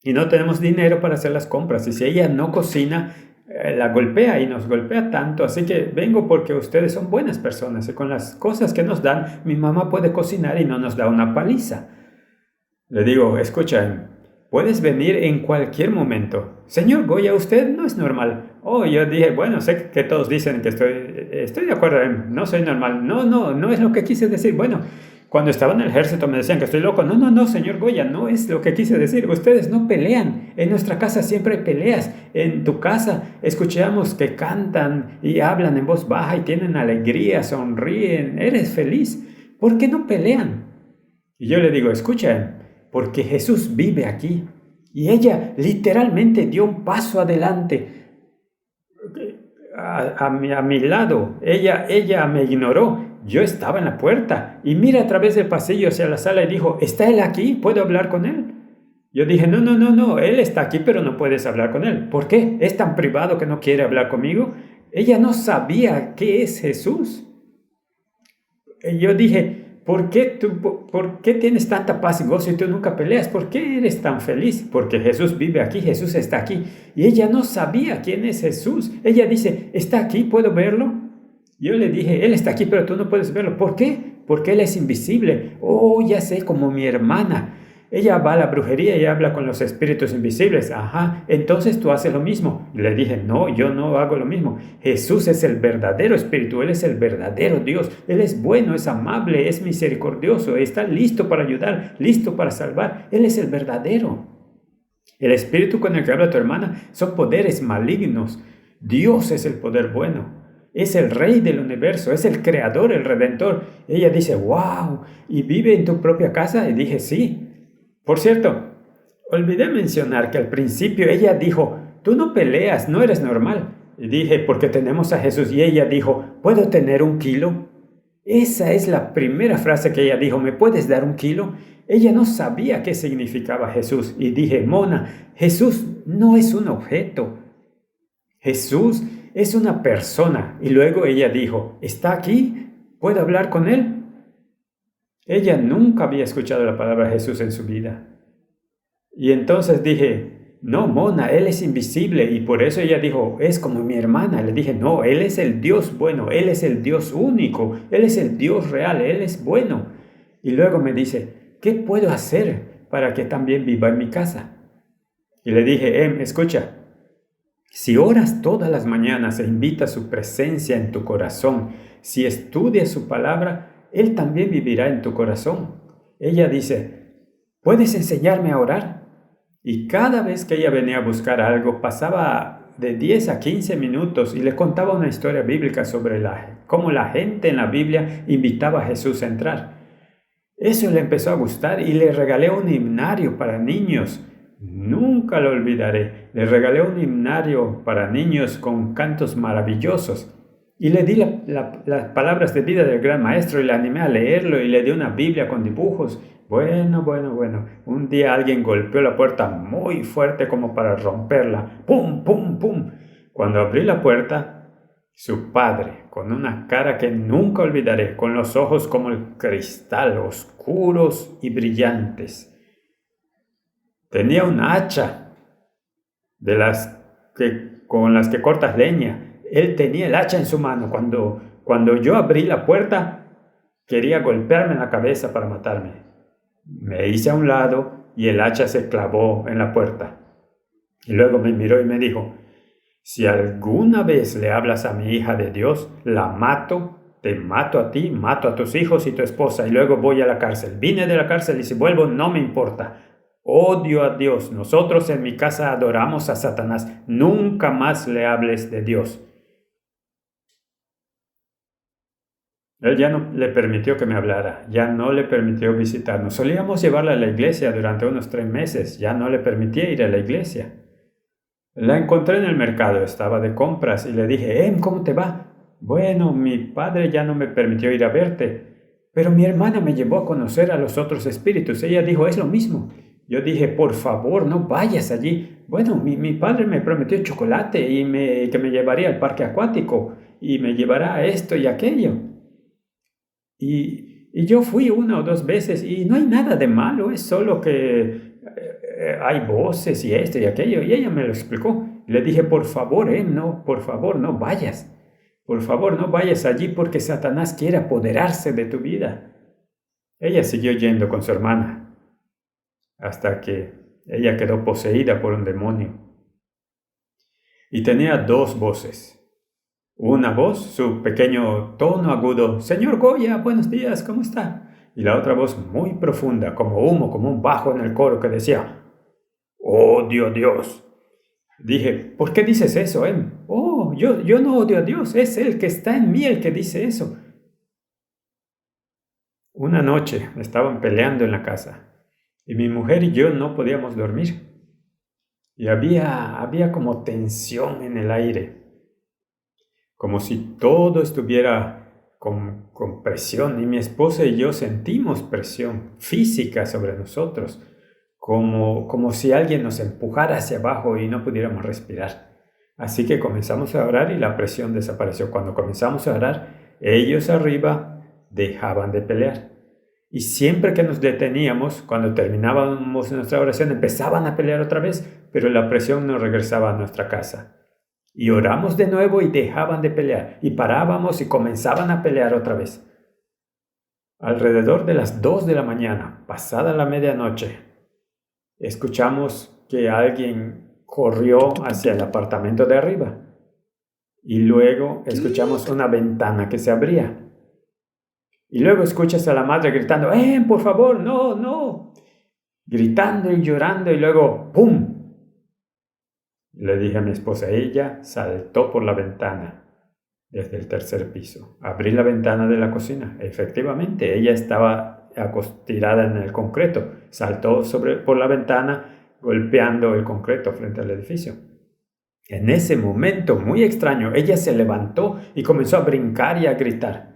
Y no tenemos dinero para hacer las compras. Y si ella no cocina, la golpea y nos golpea tanto. Así que vengo porque ustedes son buenas personas. Y con las cosas que nos dan, mi mamá puede cocinar y no nos da una paliza. Le digo, escucha, puedes venir en cualquier momento. Señor Goya, usted no es normal. Oh, yo dije, bueno, sé que todos dicen que estoy de acuerdo, no soy normal. No es lo que quise decir. Bueno, cuando estaba en el ejército me decían que estoy loco. No, señor Goya, no es lo que quise decir. Ustedes no pelean. En nuestra casa siempre hay peleas. En tu casa escuchamos que cantan y hablan en voz baja y tienen alegría, sonríen, eres feliz. ¿Por qué no pelean? Y yo le digo, escucha, porque Jesús vive aquí. Y ella literalmente dio un paso adelante a mi lado. Ella me ignoró. Yo estaba en la puerta y mira a través del pasillo hacia la sala y dijo, ¿está él aquí? ¿Puedo hablar con él? Yo dije, no, él está aquí, pero no puedes hablar con él. ¿Por qué? ¿Es tan privado que no quiere hablar conmigo? Ella no sabía qué es Jesús. Yo dije, ¿por qué tienes tanta paz y gozo y tú nunca peleas? ¿Por qué eres tan feliz? Porque Jesús vive aquí, Jesús está aquí. Y ella no sabía quién es Jesús. Ella dice, ¿está aquí? ¿Puedo verlo? Yo le dije, Él está aquí, pero tú no puedes verlo. ¿Por qué? Porque Él es invisible. Oh, ya sé, como mi hermana. Ella va a la brujería y habla con los espíritus invisibles. Ajá, entonces tú haces lo mismo. Y le dije, no, yo no hago lo mismo. Jesús es el verdadero espíritu, Él es el verdadero Dios. Él es bueno, es amable, es misericordioso, está listo para ayudar, listo para salvar. Él es el verdadero. El espíritu con el que habla tu hermana son poderes malignos. Dios es el poder bueno. Es el rey del universo, es el creador, el redentor. Ella dice, wow, ¿y vive en tu propia casa? Y dije, sí. Por cierto, olvidé mencionar que al principio ella dijo, tú no peleas, no eres normal. Y dije, porque tenemos a Jesús. Y ella dijo, ¿puedo tener 1 kilo? Esa es la primera frase que ella dijo, ¿me puedes dar 1 kilo? Ella no sabía qué significaba Jesús. Y dije, Mona, Jesús no es un objeto. Jesús es una persona. Y luego ella dijo, ¿está aquí? ¿Puedo hablar con él? Ella nunca había escuchado la palabra Jesús en su vida. Y entonces dije, no, Mona, Él es invisible. Y por eso ella dijo, es como mi hermana. Le dije, no, Él es el Dios bueno, Él es el Dios único, Él es el Dios real, Él es bueno. Y luego me dice, ¿qué puedo hacer para que también viva en mi casa? Y le dije, escucha, si oras todas las mañanas e invitas su presencia en tu corazón, si estudias su palabra, Él también vivirá en tu corazón. Ella dice, ¿puedes enseñarme a orar? Y cada vez que ella venía a buscar algo, pasaba de 10 a 15 minutos y le contaba una historia bíblica sobre cómo la gente en la Biblia invitaba a Jesús a entrar. Eso le empezó a gustar y le regalé un himnario para niños. Nunca lo olvidaré. Le regalé un himnario para niños con cantos maravillosos. Y le di las palabras de vida del gran maestro y le animé a leerlo y le di una Biblia con dibujos. Bueno. Un día alguien golpeó la puerta muy fuerte como para romperla. ¡Pum, pum, pum! Cuando abrí la puerta, su padre, con una cara que nunca olvidaré, con los ojos como el cristal, oscuros y brillantes. Tenía una hacha con las que cortas leña. Él tenía el hacha en su mano. Cuando yo abrí la puerta, quería golpearme en la cabeza para matarme. Me hice a un lado y el hacha se clavó en la puerta. Y luego me miró y me dijo, si alguna vez le hablas a mi hija de Dios, la mato, te mato a ti, mato a tus hijos y tu esposa y luego voy a la cárcel. Vine de la cárcel y si vuelvo no me importa. Odio a Dios. Nosotros en mi casa adoramos a Satanás. Nunca más le hables de Dios. Él ya no le permitió que me hablara, ya no le permitió visitarnos. Solíamos llevarla a la iglesia durante unos 3 meses, ya no le permitía ir a la iglesia. La encontré en el mercado, estaba de compras y le dije, ¿cómo te va? Bueno, mi padre ya no me permitió ir a verte, pero mi hermana me llevó a conocer a los otros espíritus. Ella dijo, es lo mismo. Yo dije, por favor, no vayas allí. Bueno, mi padre me prometió chocolate y que me llevaría al parque acuático y me llevará a esto y aquello. Y yo fui 1 o 2 veces y no hay nada de malo, es solo que hay voces y esto y aquello. Y ella me lo explicó. Le dije, por favor, no vayas. Por favor, no vayas allí porque Satanás quiere apoderarse de tu vida. Ella siguió yendo con su hermana hasta que ella quedó poseída por un demonio. Y tenía 2 voces. Una voz, su pequeño tono agudo, Señor Goya, buenos días, ¿cómo está? Y la otra voz muy profunda, como humo, como un bajo en el coro que decía, odio a Dios. Dije, ¿por qué dices eso, Oh, yo no odio a Dios, es Él que está en mí el que dice eso. Una noche estaban peleando en la casa y mi mujer y yo no podíamos dormir. Y había como tensión en el aire. Como si todo estuviera con presión, y mi esposa y yo sentimos presión física sobre nosotros, como si alguien nos empujara hacia abajo y no pudiéramos respirar. Así que comenzamos a orar y la presión desapareció. Cuando comenzamos a orar, ellos arriba dejaban de pelear. Y siempre que nos deteníamos, cuando terminábamos nuestra oración, empezaban a pelear otra vez, pero la presión no regresaba a nuestra casa. Y oramos de nuevo y dejaban de pelear, y parábamos y comenzaban a pelear otra vez. Alrededor de las 2 de la mañana, pasada la medianoche, escuchamos que alguien corrió hacia el apartamento de arriba. Y luego escuchamos una ventana que se abría. Y luego escuchas a la madre gritando, por favor, no, no. Gritando y llorando y luego, ¡pum! Le dije a mi esposa, ella saltó por la ventana desde el 3er piso. Abrí la ventana de la cocina. Efectivamente, ella estaba tirada en el concreto. Saltó por la ventana golpeando el concreto frente al edificio. En ese momento muy extraño, ella se levantó y comenzó a brincar y a gritar.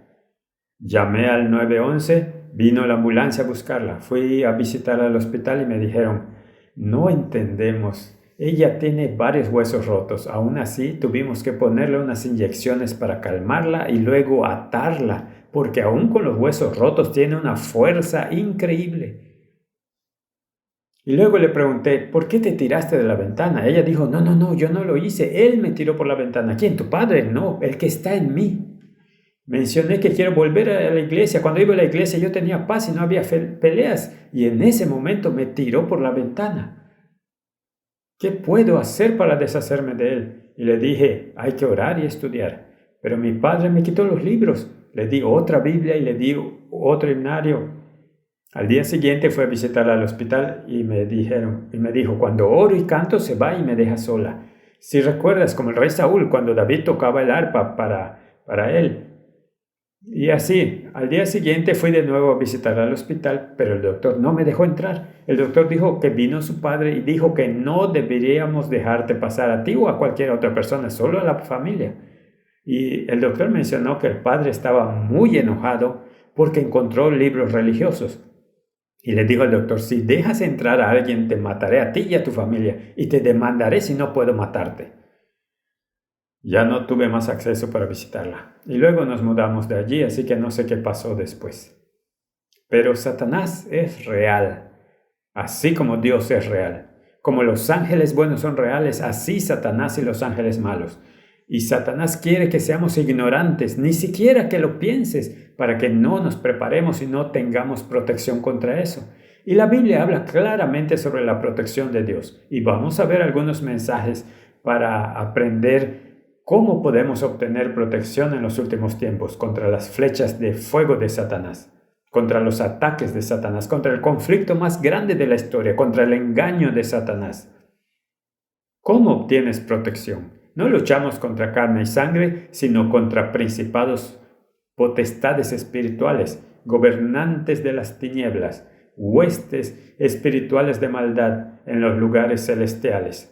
Llamé al 911, vino la ambulancia a buscarla. Fui a visitarla al hospital y me dijeron, no entendemos, ella tiene varios huesos rotos. Aún así, tuvimos que ponerle unas inyecciones para calmarla y luego atarla, porque aún con los huesos rotos tiene una fuerza increíble. Y luego le pregunté, ¿por qué te tiraste de la ventana? Ella dijo, no, yo no lo hice, él me tiró por la ventana. ¿Quién? ¿Tu padre? No, el que está en mí. Mencioné que quiero volver a la iglesia. Cuando iba a la iglesia yo tenía paz y no había peleas. Y en ese momento me tiró por la ventana. ¿Qué puedo hacer para deshacerme de él? Y le dije, hay que orar y estudiar. Pero mi padre me quitó los libros. Le di otra Biblia y le di otro himnario. Al día siguiente fue a visitarla al hospital y me dijo, cuando oro y canto se va y me deja sola. Si recuerdas, como el rey Saúl, cuando David tocaba el arpa para él. Y así, al día siguiente fui de nuevo a visitarla al hospital, pero el doctor no me dejó entrar. El doctor dijo que vino su padre y dijo que no deberíamos dejarte pasar a ti o a cualquier otra persona, solo a la familia. Y el doctor mencionó que el padre estaba muy enojado porque encontró libros religiosos. Y le dijo al doctor, si dejas entrar a alguien, te mataré a ti y a tu familia, y te demandaré si no puedo matarte. Ya no tuve más acceso para visitarla. Y luego nos mudamos de allí, así que no sé qué pasó después. Pero Satanás es real, así como Dios es real. Como los ángeles buenos son reales, así Satanás y los ángeles malos. Y Satanás quiere que seamos ignorantes, ni siquiera que lo pienses, para que no nos preparemos y no tengamos protección contra eso. Y la Biblia habla claramente sobre la protección de Dios. Y vamos a ver algunos mensajes para aprender cómo podemos obtener protección en los últimos tiempos contra las flechas de fuego de Satanás, contra los ataques de Satanás, contra el conflicto más grande de la historia, contra el engaño de Satanás. ¿Cómo obtienes protección? No luchamos contra carne y sangre, sino contra principados, potestades espirituales, gobernantes de las tinieblas, huestes espirituales de maldad en los lugares celestiales.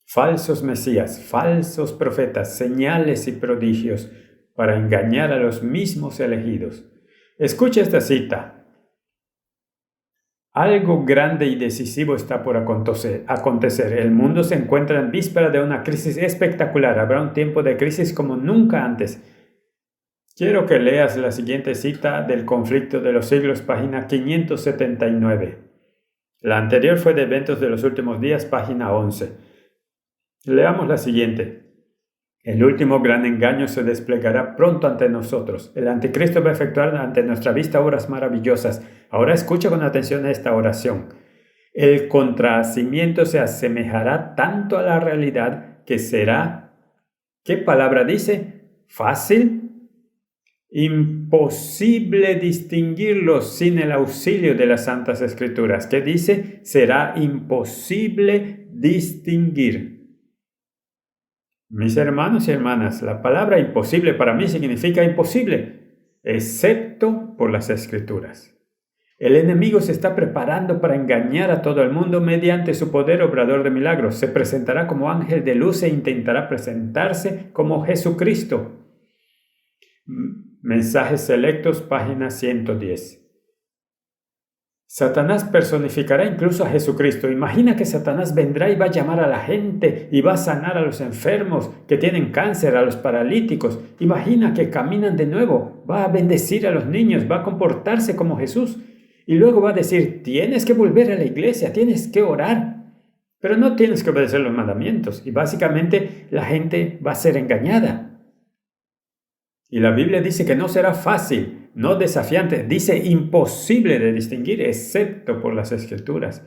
Falsos mesías, falsos profetas, señales y prodigios para engañar a los mismos elegidos. Escucha esta cita. Algo grande y decisivo está por acontecer. El mundo se encuentra en víspera de una crisis espectacular. Habrá un tiempo de crisis como nunca antes. Quiero que leas la siguiente cita del Conflicto de los Siglos, página 579. La anterior fue de Eventos de los Últimos Días, página 11. Leamos la siguiente. El último gran engaño se desplegará pronto ante nosotros. El anticristo va a efectuar ante nuestra vista obras maravillosas. Ahora escucha con atención esta oración. El contrahacimiento se asemejará tanto a la realidad que será, ¿qué palabra dice? Fácil, imposible distinguirlo sin el auxilio de las Santas Escrituras. ¿Qué dice? Será imposible distinguir. Mis hermanos y hermanas, la palabra imposible para mí significa imposible, excepto por las Escrituras. El enemigo se está preparando para engañar a todo el mundo mediante su poder obrador de milagros. Se presentará como ángel de luz e intentará presentarse como Jesucristo. Mensajes selectos, página 110. Satanás personificará incluso a Jesucristo. Imagina que Satanás vendrá y va a llamar a la gente y va a sanar a los enfermos que tienen cáncer, a los paralíticos. Imagina que caminan de nuevo. santo, va a bendecir a los niños, va a comportarse como Jesús. Y luego va a decir, tienes que volver a la iglesia, tienes que orar, pero no tienes que obedecer los mandamientos. Y básicamente la gente va a ser engañada. Y la Biblia dice que no será fácil, no desafiante, dice imposible de distinguir, excepto por las Escrituras.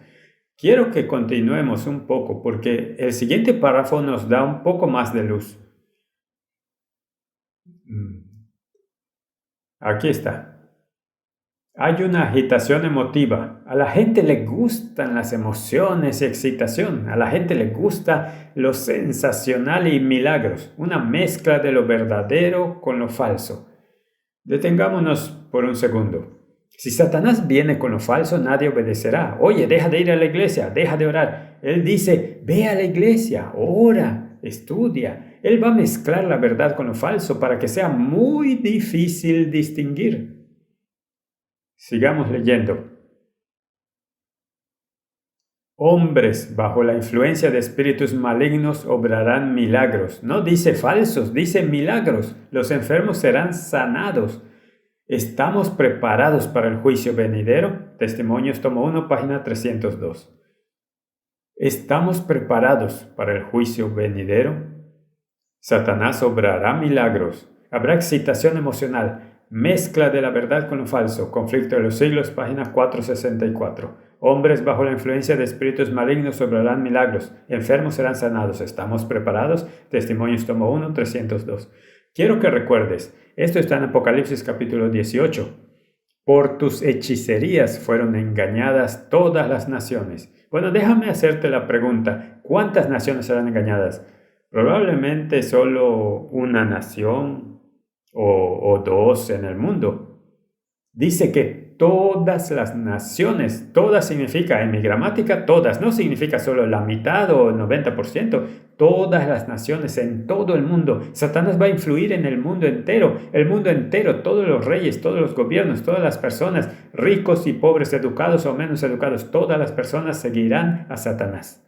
Quiero que continuemos un poco, porque el siguiente párrafo nos da un poco más de luz. Aquí está. Hay una agitación emotiva. A la gente le gustan las emociones y excitación. A la gente le gusta lo sensacional y milagros. Una mezcla de lo verdadero con lo falso. Detengámonos por un segundo. Si Satanás viene con lo falso, nadie obedecerá. Oye, deja de ir a la iglesia, deja de orar. Él dice, ve a la iglesia, ora, estudia. Él va a mezclar la verdad con lo falso para que sea muy difícil distinguir. Sigamos leyendo. Hombres bajo la influencia de espíritus malignos obrarán milagros. No dice falsos, dice milagros. Los enfermos serán sanados. ¿Estamos preparados para el juicio venidero? Testimonios, tomo 1, página 302. ¿Estamos preparados para el juicio venidero? Satanás obrará milagros. Habrá excitación emocional. Mezcla de la verdad con lo falso. Conflicto de los siglos, página 464. Hombres bajo la influencia de espíritus malignos obrarán milagros. Enfermos serán sanados. ¿Estamos preparados? Testimonios, tomo 1, 302. Quiero que recuerdes, esto está en Apocalipsis capítulo 18. Por tus hechicerías fueron engañadas todas las naciones. Bueno, déjame hacerte la pregunta. ¿Cuántas naciones serán engañadas? Probablemente solo una nación o dos en el mundo. Dice que todas las naciones, todas significa, en mi gramática, todas, no significa solo la mitad o el 90%, todas las naciones en todo el mundo. Satanás va a influir en el mundo entero, todos los reyes, todos los gobiernos, todas las personas, ricos y pobres, educados o menos educados, todas las personas seguirán a Satanás.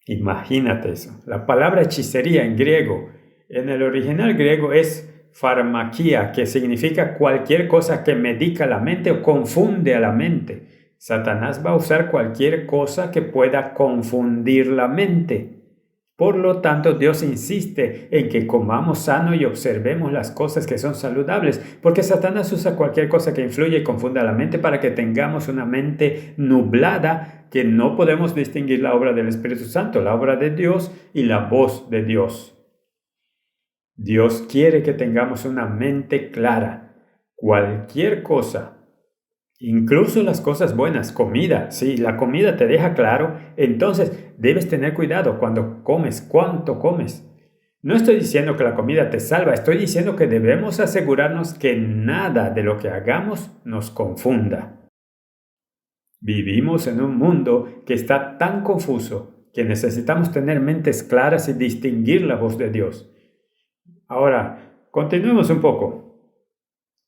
Imagínate eso. La palabra hechicería en griego, en el original griego es farmaquía, que significa cualquier cosa que medica la mente o confunde a la mente. Satanás va a usar cualquier cosa que pueda confundir la mente. Por lo tanto, Dios insiste en que comamos sano y observemos las cosas que son saludables, porque Satanás usa cualquier cosa que influya y confunda la mente para que tengamos una mente nublada, que no podemos distinguir la obra del Espíritu Santo, la obra de Dios y la voz de Dios. Dios quiere que tengamos una mente clara. Cualquier cosa, incluso las cosas buenas, comida, si la comida te deja claro, entonces debes tener cuidado cuando comes, cuánto comes. No estoy diciendo que la comida te salva, estoy diciendo que debemos asegurarnos que nada de lo que hagamos nos confunda. Vivimos en un mundo que está tan confuso que necesitamos tener mentes claras y distinguir la voz de Dios. Ahora, continuemos un poco.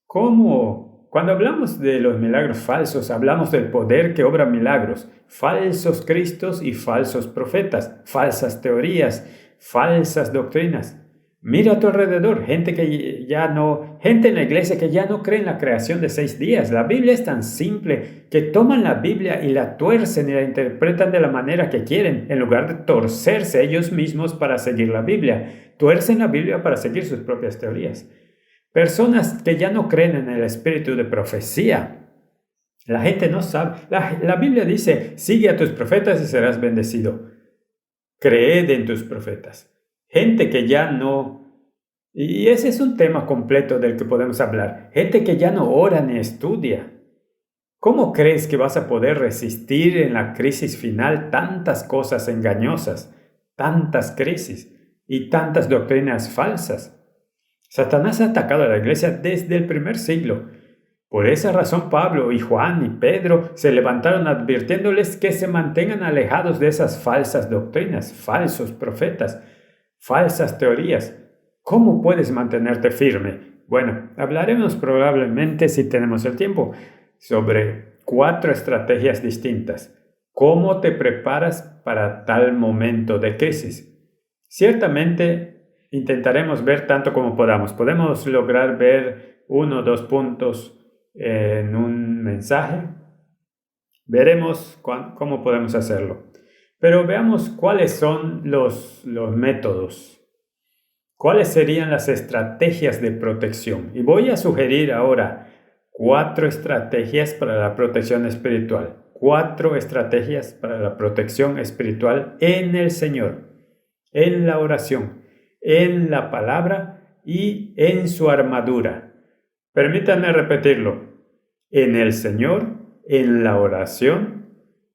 Cuando hablamos de los milagros falsos, hablamos del poder que obra milagros, falsos cristos y falsos profetas, falsas teorías, falsas doctrinas. Mira a tu alrededor, gente en la iglesia que ya no cree en la creación de 6 días. La Biblia es tan simple que toman la Biblia y la tuercen y la interpretan de la manera que quieren, en lugar de torcerse ellos mismos para seguir la Biblia. Tuercen la Biblia para seguir sus propias teorías. Personas que ya no creen en el espíritu de profecía. La gente no sabe. La Biblia dice, sigue a tus profetas y serás bendecido. Creed en tus profetas. Gente que ya no... Y ese es un tema completo del que podemos hablar. Gente que ya no ora ni estudia. ¿Cómo crees que vas a poder resistir en la crisis final tantas cosas engañosas, tantas crisis y tantas doctrinas falsas? Satanás ha atacado a la iglesia desde el primer siglo. Por esa razón Pablo y Juan y Pedro se levantaron advirtiéndoles que se mantengan alejados de esas falsas doctrinas, falsos profetas, falsas teorías. ¿Cómo puedes mantenerte firme? Bueno, hablaremos probablemente, si tenemos el tiempo, sobre 4 estrategias distintas. ¿Cómo te preparas para tal momento de crisis? Ciertamente, intentaremos ver tanto como podamos. Podemos lograr ver 1 o 2 puntos en un mensaje. Veremos cómo podemos hacerlo. Pero veamos cuáles son los métodos. ¿Cuáles serían las estrategias de protección? Y voy a sugerir ahora 4 estrategias para la protección espiritual. 4 estrategias para la protección espiritual en el Señor, en la oración, en la palabra y en su armadura. Permítanme repetirlo. En el Señor, en la oración,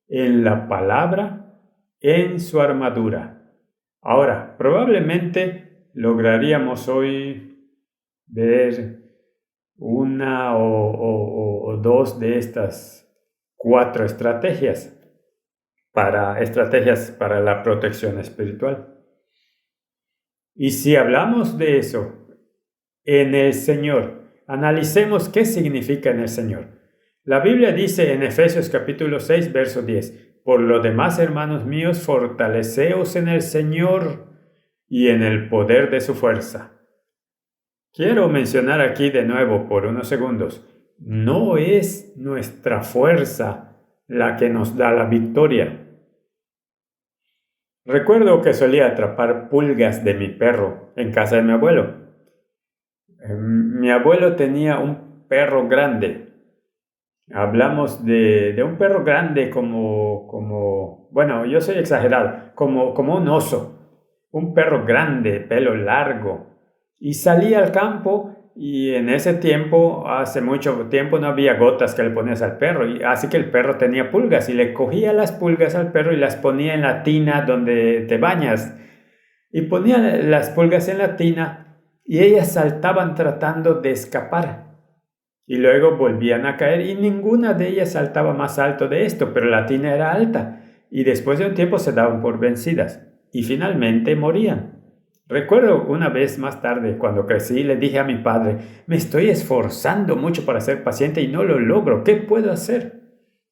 en la palabra, en su armadura. Ahora, probablemente lograríamos hoy ver una o 2 de estas 4 estrategias para la protección espiritual. Y si hablamos de eso en el Señor, analicemos qué significa en el Señor. La Biblia dice en Efesios capítulo 6, verso 10, por lo demás, hermanos míos, fortaleceos en el Señor y en el poder de su fuerza. Quiero mencionar aquí de nuevo por unos segundos, no es nuestra fuerza la que nos da la victoria. Recuerdo que solía atrapar pulgas de mi perro en casa de mi abuelo. Mi abuelo tenía un perro grande. Hablamos de un perro grande bueno, yo soy exagerado, como un oso. Un perro grande, pelo largo. Y salía al campo y en ese tiempo, hace mucho tiempo, no había gotas que le ponías al perro. Así que el perro tenía pulgas y le cogía las pulgas al perro y las ponía en la tina donde te bañas. Y ponía las pulgas en la tina y ellas saltaban tratando de escapar. Y luego volvían a caer y ninguna de ellas saltaba más alto de esto, pero la tina era alta y después de un tiempo se daban por vencidas y finalmente morían. Recuerdo una vez más tarde, cuando crecí, le dije a mi padre, me estoy esforzando mucho para ser paciente y no lo logro, ¿qué puedo hacer?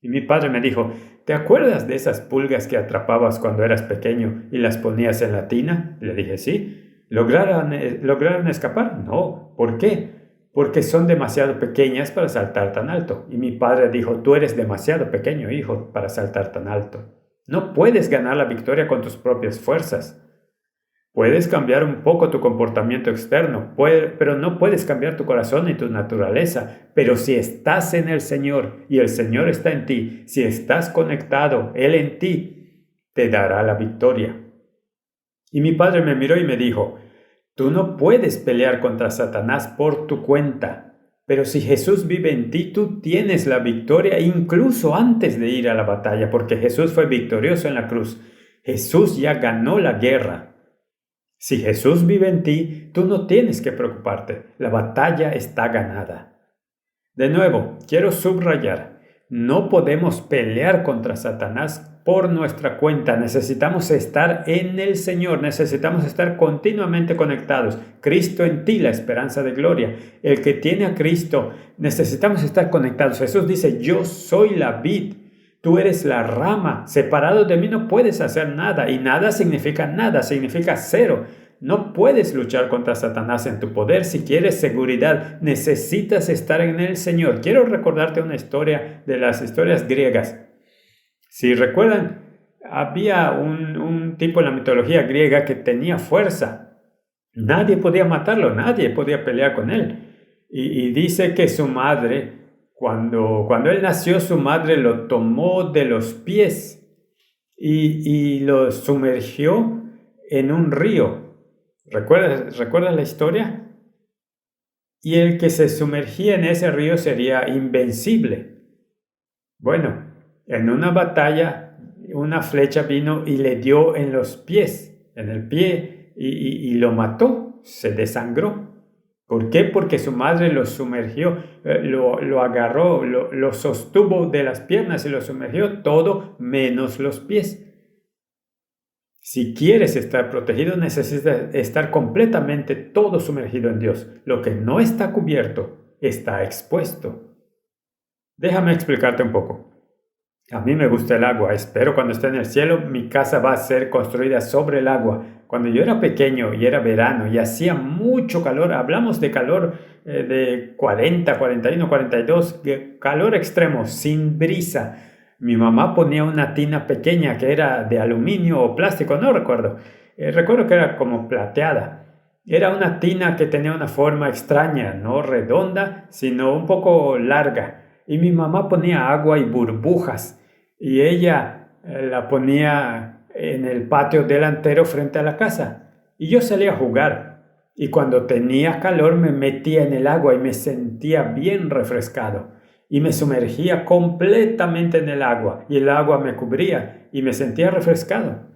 Y mi padre me dijo, ¿te acuerdas de esas pulgas que atrapabas cuando eras pequeño y las ponías en la tina? Le dije, sí. ¿Lograron escapar? No. ¿Por qué? Porque son demasiado pequeñas para saltar tan alto. Y mi padre dijo, tú eres demasiado pequeño, hijo, para saltar tan alto. No puedes ganar la victoria con tus propias fuerzas. Puedes cambiar un poco tu comportamiento externo, pero no puedes cambiar tu corazón y tu naturaleza. Pero si estás en el Señor y el Señor está en ti, si estás conectado, Él en ti, te dará la victoria. Y mi padre me miró y me dijo, tú no puedes pelear contra Satanás por tu cuenta, pero si Jesús vive en ti, tú tienes la victoria incluso antes de ir a la batalla, porque Jesús fue victorioso en la cruz. Jesús ya ganó la guerra. Si Jesús vive en ti, tú no tienes que preocuparte. La batalla está ganada. De nuevo, quiero subrayar, no podemos pelear contra Satanás por nuestra cuenta. Necesitamos estar en el Señor, necesitamos estar continuamente conectados. Cristo en ti, la esperanza de gloria. El que tiene a Cristo, necesitamos estar conectados. Jesús dice, yo soy la vid. Tú eres la rama, separado de mí no puedes hacer nada, y nada, significa cero. No puedes luchar contra Satanás en tu poder. Si quieres seguridad, necesitas estar en el Señor. Quiero recordarte una historia de las historias griegas. Si recuerdan, había un tipo en la mitología griega que tenía fuerza. Nadie podía matarlo, nadie podía pelear con él. Y dice que su madre, cuando él nació, su madre lo tomó de los pies y lo sumergió en un río. ¿Recuerdas la historia? Y el que se sumergía en ese río sería invencible. Bueno, en una batalla, una flecha vino y le dio en los pies, en el pie, y lo mató, se desangró. ¿Por qué? Porque su madre lo sumergió, lo agarró, lo sostuvo de las piernas y lo sumergió todo menos los pies. Si quieres estar protegido, necesitas estar completamente todo sumergido en Dios. Lo que no está cubierto está expuesto. Déjame explicarte un poco. A mí me gusta el agua. Espero cuando esté en el cielo, mi casa va a ser construida sobre el agua. cuando yo era pequeño y era verano y hacía mucho calor, hablamos de calor de 40, 41, 42, calor extremo, sin brisa. Mi mamá ponía una tina pequeña que era de aluminio o plástico, no recuerdo. Recuerdo que era como plateada. Era una tina que tenía una forma extraña, no redonda, sino un poco larga. Y mi mamá ponía agua y burbujas. Y ella la ponía en el patio delantero frente a la casa. Y yo salía a jugar. Y cuando tenía calor me metía en el agua y me sentía bien refrescado. Y me sumergía completamente en el agua. Y el agua me cubría y me sentía refrescado.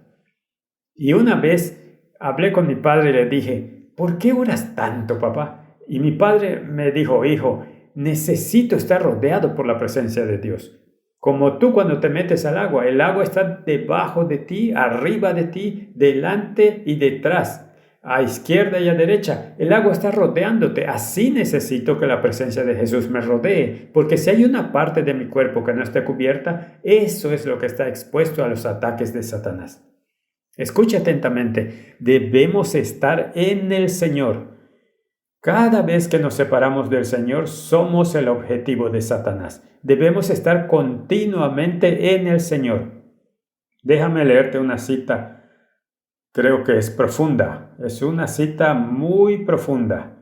Y una vez hablé con mi padre y le dije, ¿por qué oras tanto, papá? Y mi padre me dijo, hijo, necesito estar rodeado por la presencia de Dios. Como tú cuando te metes al agua, el agua está debajo de ti, arriba de ti, delante y detrás, a izquierda y a derecha. El agua está rodeándote. Así necesito que la presencia de Jesús me rodee, porque si hay una parte de mi cuerpo que no esté cubierta, eso es lo que está expuesto a los ataques de Satanás. Escucha atentamente, debemos estar en el Señor. Cada vez que nos separamos del Señor, somos el objetivo de Satanás. Debemos estar continuamente en el Señor. Déjame leerte una cita, creo que es profunda, es una cita muy profunda.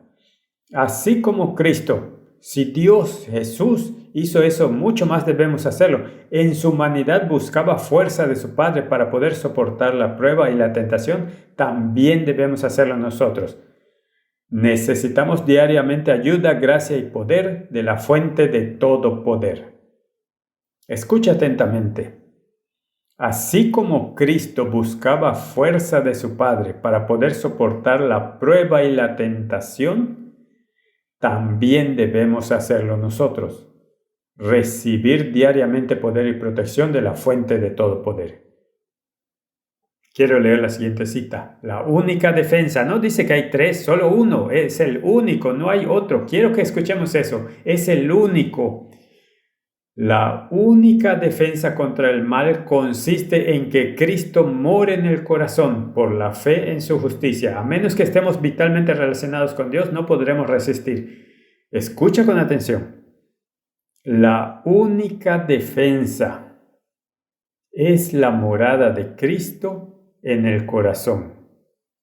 Así como Cristo, si Dios, Jesús, hizo eso, mucho más debemos hacerlo. En su humanidad buscaba fuerza de su Padre para poder soportar la prueba y la tentación, también debemos hacerlo nosotros. Necesitamos diariamente ayuda, gracia y poder de la fuente de todo poder. Escucha atentamente. Así como Cristo buscaba fuerza de su Padre para poder soportar la prueba y la tentación, también debemos hacerlo nosotros. Recibir diariamente poder y protección de la fuente de todo poder. Quiero leer la siguiente cita. La única defensa, no dice que hay tres, solo uno, es el único, no hay otro. Quiero que escuchemos eso, es el único. La única defensa contra el mal consiste en que Cristo more en el corazón por la fe en su justicia. A menos que estemos vitalmente relacionados con Dios, no podremos resistir. Escucha con atención. La única defensa es la morada de Cristo en el corazón.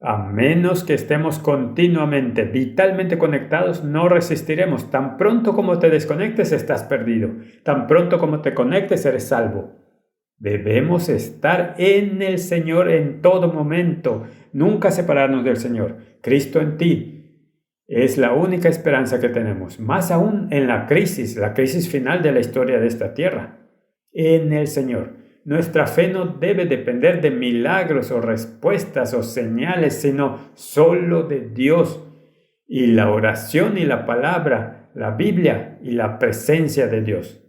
A menos que estemos continuamente, vitalmente conectados, no resistiremos. Tan pronto como te desconectes, estás perdido. Tan pronto como te conectes, eres salvo. Debemos estar en el Señor en todo momento. Nunca separarnos del Señor. Cristo en ti es la única esperanza que tenemos. Más aún en la crisis final de la historia de esta tierra. En el Señor. Nuestra fe no debe depender de milagros o respuestas o señales, sino solo de Dios y la oración y la palabra, la Biblia y la presencia de Dios.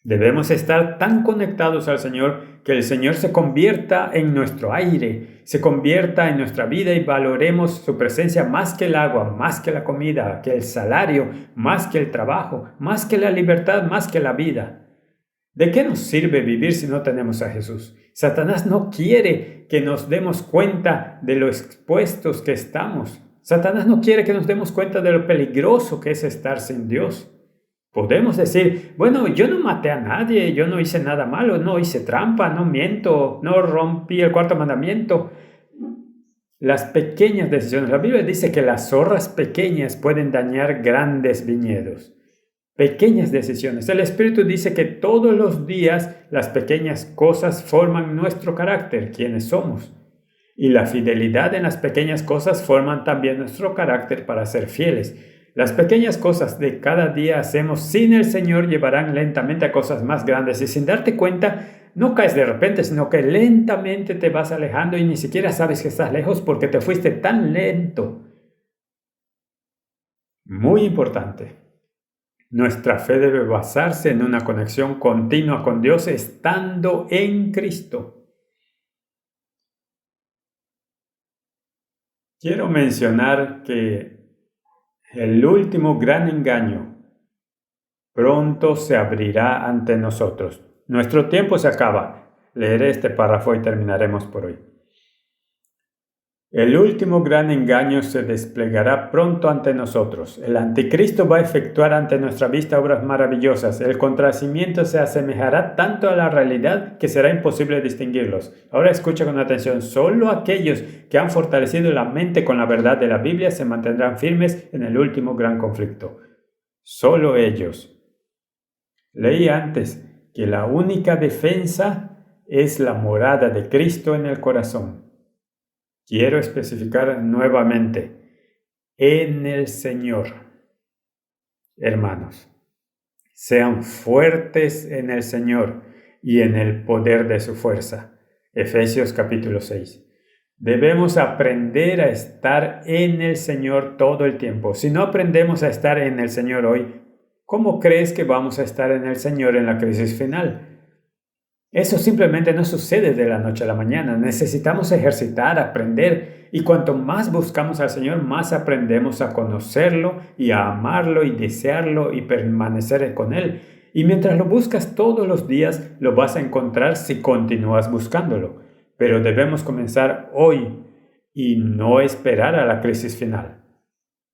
Debemos estar tan conectados al Señor que el Señor se convierta en nuestro aire, se convierta en nuestra vida y valoremos su presencia más que el agua, más que la comida, que el salario, más que el trabajo, más que la libertad, más que la vida. ¿De qué nos sirve vivir si no tenemos a Jesús? Satanás no quiere que nos demos cuenta de lo expuestos que estamos. Satanás no quiere que nos demos cuenta de lo peligroso que es estar sin Dios. Podemos decir, bueno, yo no maté a nadie, yo no hice nada malo, no hice trampa, no miento, no rompí el cuarto mandamiento. Las pequeñas decisiones. La Biblia dice que las zorras pequeñas pueden dañar grandes viñedos. Pequeñas decisiones. El Espíritu dice que todos los días las pequeñas cosas forman nuestro carácter, quienes somos. Y la fidelidad en las pequeñas cosas forman también nuestro carácter para ser fieles. Las pequeñas cosas de cada día hacemos sin el Señor llevarán lentamente a cosas más grandes y sin darte cuenta no caes de repente, sino que lentamente te vas alejando y ni siquiera sabes que estás lejos porque te fuiste tan lento. Muy importante. Nuestra fe debe basarse en una conexión continua con Dios estando en Cristo. Quiero mencionar que el último gran engaño pronto se abrirá ante nosotros. Nuestro tiempo se acaba. Leeré este párrafo y terminaremos por hoy. El último gran engaño se desplegará pronto ante nosotros. El anticristo va a efectuar ante nuestra vista obras maravillosas. El contrasimiento se asemejará tanto a la realidad que será imposible distinguirlos. Ahora escucha con atención. Solo aquellos que han fortalecido la mente con la verdad de la Biblia se mantendrán firmes en el último gran conflicto. Solo ellos. Leí antes que la única defensa es la morada de Cristo en el corazón. Quiero especificar nuevamente, en el Señor. Hermanos, sean fuertes en el Señor y en el poder de su fuerza. Efesios capítulo 6. Debemos aprender a estar en el Señor todo el tiempo. Si no aprendemos a estar en el Señor hoy, ¿cómo crees que vamos a estar en el Señor en la crisis final? Eso simplemente no sucede de la noche a la mañana. Necesitamos ejercitar, aprender, y cuanto más buscamos al Señor, más aprendemos a conocerlo y a amarlo y desearlo y permanecer con Él. Y mientras lo buscas todos los días, lo vas a encontrar si continúas buscándolo. Pero debemos comenzar hoy y no esperar a la crisis final.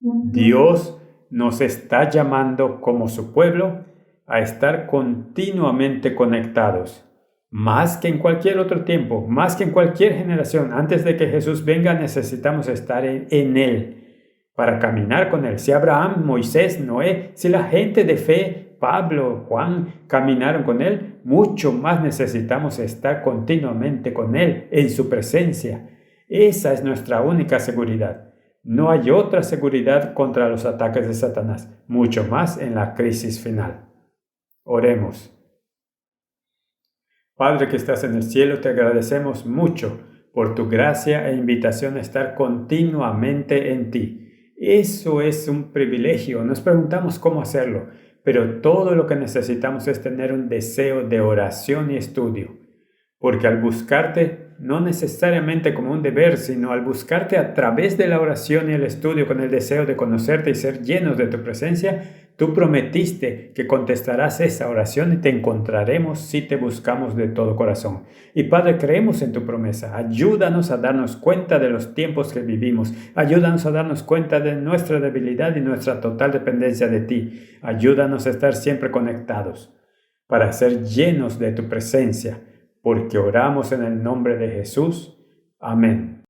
Dios nos está llamando como su pueblo a estar continuamente conectados. Más que en cualquier otro tiempo, más que en cualquier generación, antes de que Jesús venga, necesitamos estar en Él para caminar con Él. Si Abraham, Moisés, Noé, si la gente de fe, Pablo, Juan, caminaron con Él, mucho más necesitamos estar continuamente con Él, en su presencia. Esa es nuestra única seguridad. No hay otra seguridad contra los ataques de Satanás, mucho más en la crisis final. Oremos. Padre que estás en el cielo, te agradecemos mucho por tu gracia e invitación a estar continuamente en ti. Eso es un privilegio. Nos preguntamos cómo hacerlo, pero todo lo que necesitamos es tener un deseo de oración y estudio. Porque al buscarte, no necesariamente como un deber, sino al buscarte a través de la oración y el estudio con el deseo de conocerte y ser llenos de tu presencia, tú prometiste que contestarás esa oración y te encontraremos si te buscamos de todo corazón. Y Padre, creemos en tu promesa. Ayúdanos a darnos cuenta de los tiempos que vivimos. Ayúdanos a darnos cuenta de nuestra debilidad y nuestra total dependencia de ti. Ayúdanos a estar siempre conectados para ser llenos de tu presencia. Porque oramos en el nombre de Jesús. Amén.